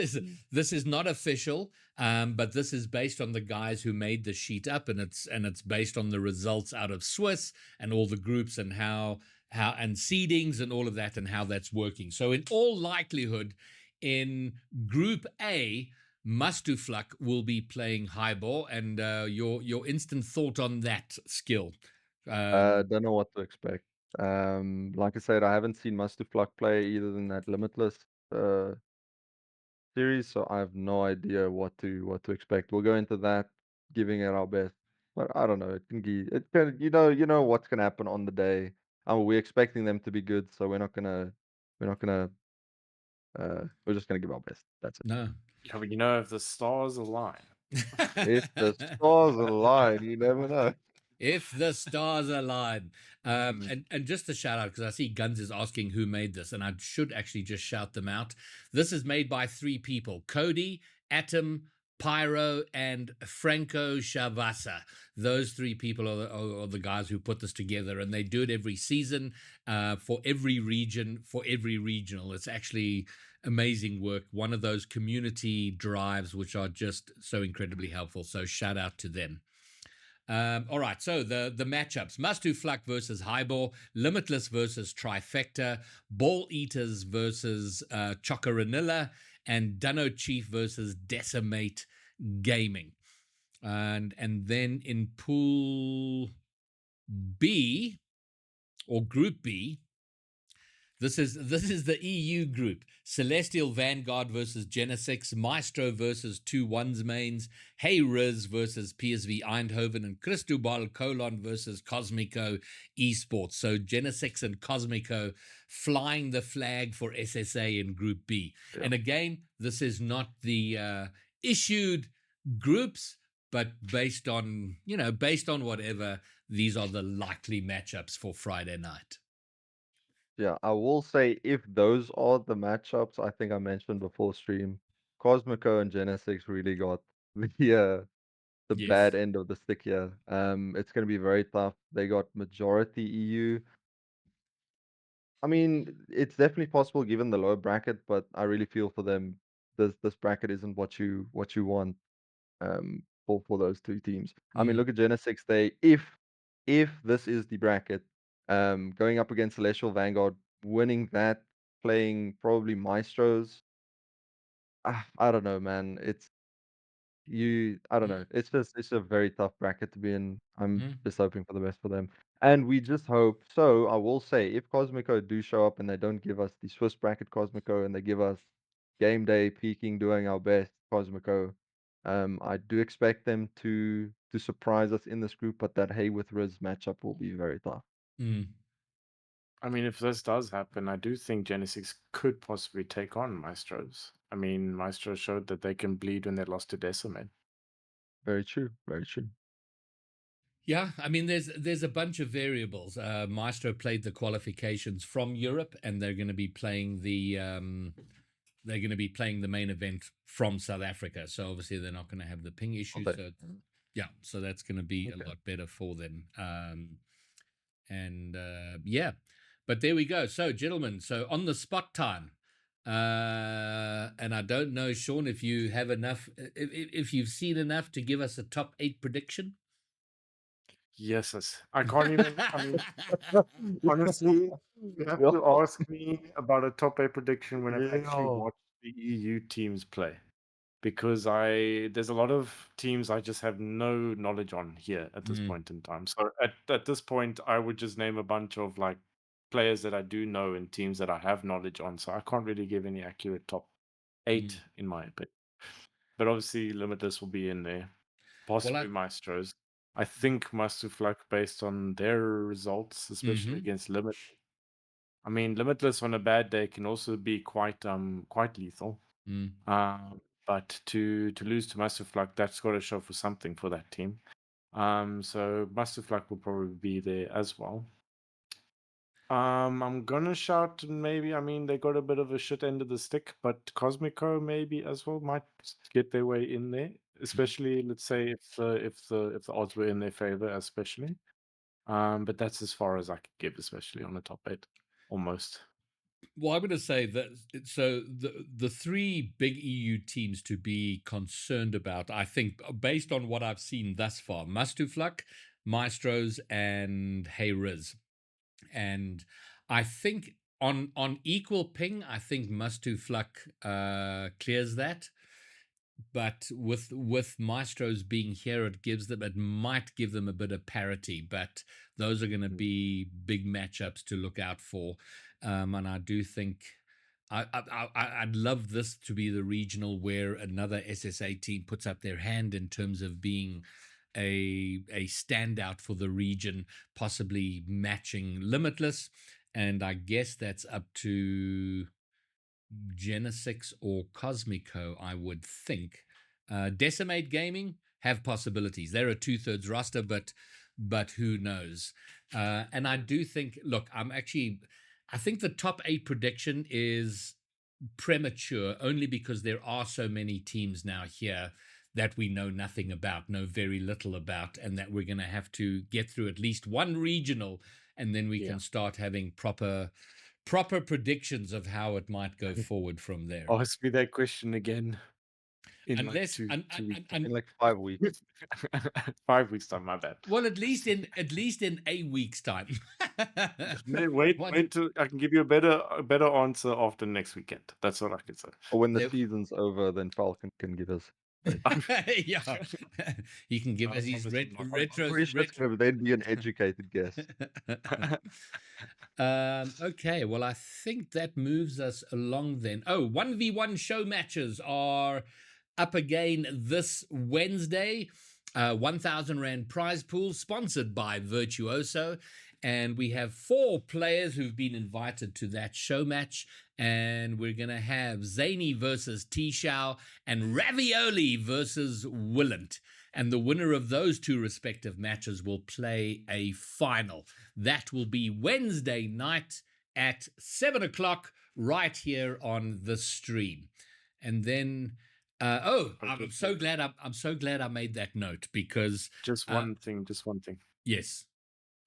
is this is not official, but this is based on the guys who made the sheet up, and it's based on the results out of Swiss and all the groups and how and seedings and all of that and how that's working. So in all likelihood, in Group A, Mustuflak will be playing highball, and your instant thought on that skill. Don't know what to expect. Like I said, I haven't seen Mustaflak play either in that Limitless uh series, so I have no idea what to expect. We'll go into that giving it our best. But I don't know. It can you know what's gonna happen on the day. We're expecting them to be good, so we're not gonna we're just gonna give our best. That's it. No. Yeah, but you know, if the stars align. If the stars align, you never know. If the stars align. Mm. And just a shout out, because I see Guns is asking who made this, and I should actually just shout them out. This is made by 3 people: Cody, Atom, Pyro, and Franco Shavasa. Those three people are the guys who put this together, and they do it every season for every region, for every regional. It's actually amazing work. One of those community drives which are just so incredibly helpful. So shout out to them. All right, so the matchups: Mustu Fluck versus Highball, Limitless versus Trifecta, Ball Eaters versus Chocoranilla, and Dunno Chief versus Decimate Gaming. And then in Pool B, or Group B, this is the EU group: Celestial Vanguard versus Genesix, Maestro versus 2-1s mains, Hey Riz versus PSV Eindhoven, and Cristobal Colon versus Cosmico Esports. So Genesix and Cosmico flying the flag for SSA in Group B. Yeah. And again, this is not the issued groups, but based on whatever, these are the likely matchups for Friday night. Yeah, I will say if those are the matchups, I think I mentioned before stream, Cosmico and Genesix really got the Yes. bad end of the stick here. It's going to be very tough. They got majority EU. I mean, it's definitely possible given the low bracket, but I really feel for them. This bracket isn't what you want for those two teams. I mean, Mm. look at Genesix. If this is the bracket, going up against Celestial Vanguard, winning that, playing probably Maestros. I don't know, man. I don't know. It's a very tough bracket to be in. I'm Mm. just hoping for the best for them. And we just hope. So I will say, if Cosmico do show up and they don't give us the Swiss bracket Cosmico and they give us game day peaking, doing our best Cosmico, I do expect them to surprise us in this group. But that Hay with Riz matchup will be very tough. Mm. I mean, if this does happen, I do think Genesix could possibly take on Maestros. I mean, Maestros showed that they can bleed when they lost to Decimate. Very true. Very true. Yeah, I mean, there's a bunch of variables. Maestro played the qualifications from Europe, and they're going to be playing the main event from South Africa. So obviously they're not going to have the ping issue. Okay. So yeah, so that's going to be Okay. a lot better for them. Yeah, but there we go. So gentlemen, so on the spot time. And I don't know, Sean, if you have enough, if you've seen enough to give us a top 8 prediction. Yes. I can't even. I mean, honestly, you have to ask me about a top 8 prediction when I've actually watched the EU teams play. Because there's a lot of teams I just have no knowledge on here at this point in time. So at this point, I would just name a bunch of like players that I do know and teams that I have knowledge on. So I can't really give any accurate top 8 in my opinion. But obviously, Limitless will be in there. Possibly Maestros. I think Mustu Fluck, based on their results, especially against Limit. I mean, Limitless on a bad day can also be quite lethal. But to lose to Mustu Fluck, that's got to show for something for that team. So Mustu Fluck will probably be there as well. I'm gonna shout maybe. I mean, they got a bit of a shit end of the stick, but Cosmico maybe as well might get their way in there. Especially, let's say if the odds were in their favor, especially. But that's as far as I could give, especially on the top 8, almost. Well, I'm going to say that so the 3 big EU teams to be concerned about, I think, based on what I've seen thus far: Mustu Fluck, Maestros, and Hey Riz. And I think on equal ping, I think Mustu Fluck clears that. But with Maestros being here, it might give them a bit of parity. But those are going to be big matchups to look out for, and I do think I'd love this to be the regional where another SSA team puts up their hand in terms of being a standout for the region, possibly matching Limitless, and I guess that's up to Genesix or Cosmico, I would think. Decimate Gaming have possibilities. They're a 2/3 roster, but who knows? And I do think, look, I think the top 8 prediction is premature only because there are so many teams now here that we know nothing about, know very little about, and that we're going to have to get through at least one regional, and then we can start having proper predictions of how it might go forward from there. Ask me that question again in Unless, like 2 weeks. In like 5 weeks. 5 weeks time, my bad. well, at least in a week's time. Wait till I can give you a better answer after next weekend. That's what I can say. Or when the There- season's over, then Falcon can give us. Yeah, he can give us his retro. They'd be an educated guess. Okay, well, I think that moves us along then. Oh, 1v1 show matches are up again this Wednesday. 1,000 Rand prize pool sponsored by Virtuoso. And we have 4 players who've been invited to that show match. And we're going to have Zany versus T-Shao and Ravioli versus Willant. And the winner of those 2 respective matches will play a final. That will be Wednesday night at 7 o'clock right here on the stream. And then, I'm so glad I made that note because Just one thing. yes.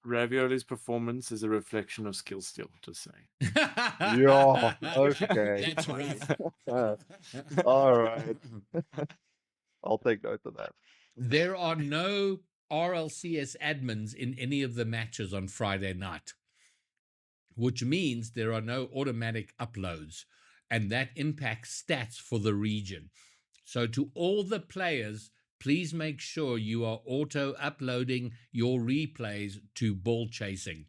Ravioli's performance is a reflection of Skillsteal, just saying. Yeah, okay. That's right. All right. I'll take note of that. There are no RLCS admins in any of the matches on Friday night, which means there are no automatic uploads, and that impacts stats for the region. So to all the players, please make sure you are auto-uploading your replays to Ball Chasing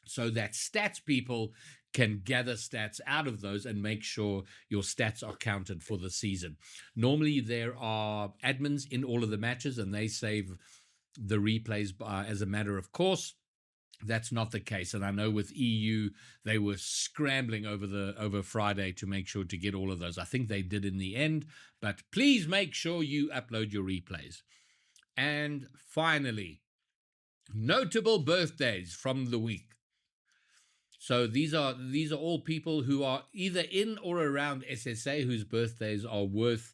so that stats people can gather stats out of those and make sure your stats are counted for the season. Normally, there are admins in all of the matches, and they save the replays as a matter of course. That's not the case, and I know with EU they were scrambling over Friday to make sure to get all of those. I think they did in the end, but please make sure you upload your replays. And finally, notable birthdays from the week. So these are all people who are either in or around SSA whose birthdays are worth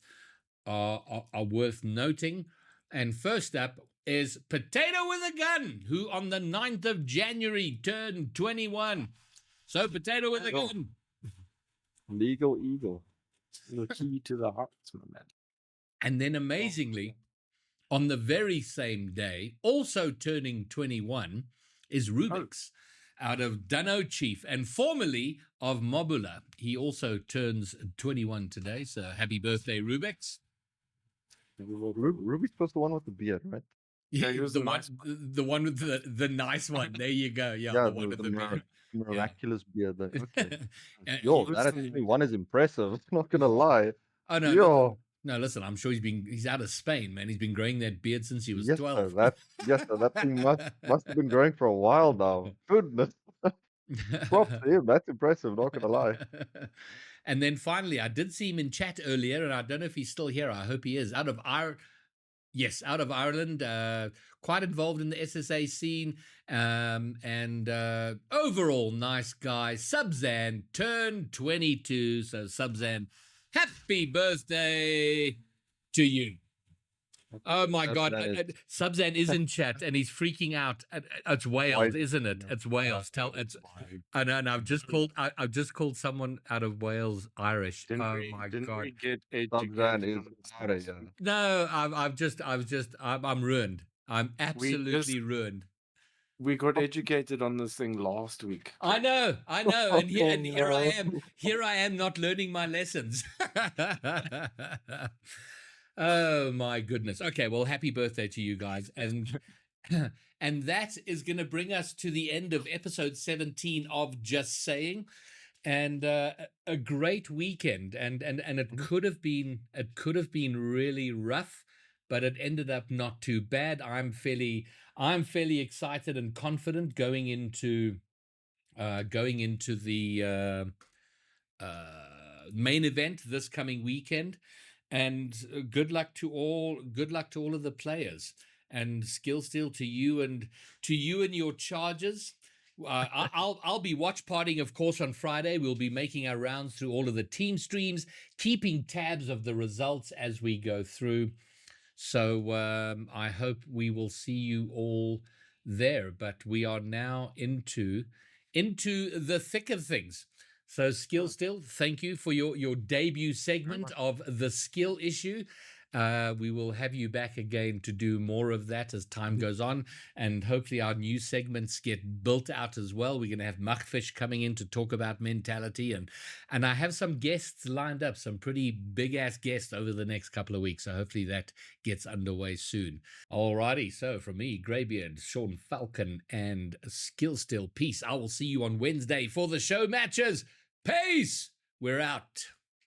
noting. And first up is Potato with a Gun, who on the 9th of January turned 21. So Potato with a Gun. Legal Eagle. The key to the heart, my man. And then amazingly, on the very same day, also turning 21, is Rubik's out of Dunno Chief and formerly of Mobula. He also turns 21 today, so happy birthday, Rubik's. Ruby's supposed to the one with the beard, right? Yeah, he was the the one, nice the one with the nice one. There you go. Yeah, the one with the beard. Miraculous beard. Though. Okay. And Yo, he- that at 21 is impressive. Not gonna lie. oh no, Yo, no, listen, I'm sure he's out of Spain, man. He's been growing that beard since he was yes, 12. sir, that thing must have been growing for a while now. Goodness, props to him. That's impressive. Not gonna lie. And then finally, I did see him in chat earlier, and I don't know if he's still here. I hope he is. Out of Ireland, quite involved in the SSA scene, and overall nice guy. Subzan turned 22, so Subzan, happy birthday to you. Oh my God, Subzan is in chat and he's freaking out. It's Wales, isn't it? It's Wales. I know, and I've just called someone out of Wales Irish. Didn't we get Subzan educated is on this out of last here. week? No, I'm ruined. I'm absolutely ruined. We got educated on this thing last week. I know, and here I am not learning my lessons. Oh my goodness. Okay, well, happy birthday to you guys, and and that is going to bring us to the end of episode 17 of Just Saying, and a great weekend, and it could have been really rough, but it ended up not too bad. I'm fairly excited and confident going into the main event this coming weekend. And good luck to all of the players, and Skillsteal to you and your charges. I'll be watch partying, of course, on Friday. We'll be making our rounds through all of the team streams, keeping tabs of the results as we go through. So I hope we will see you all there. But we are now into the thick of things. So Skillsteal, thank you for your debut segment of the skill issue. We will have you back again to do more of that as time goes on, and hopefully our new segments get built out as well. We're going to have Muckfish coming in to talk about mentality, and I have some guests lined up, some pretty big ass guests over the next couple of weeks. So hopefully that gets underway soon. Alrighty, so from me, Greybeard, Sean Falcon, and Skillsteal, peace. I will see you on Wednesday for the show matches. Peace. We're out.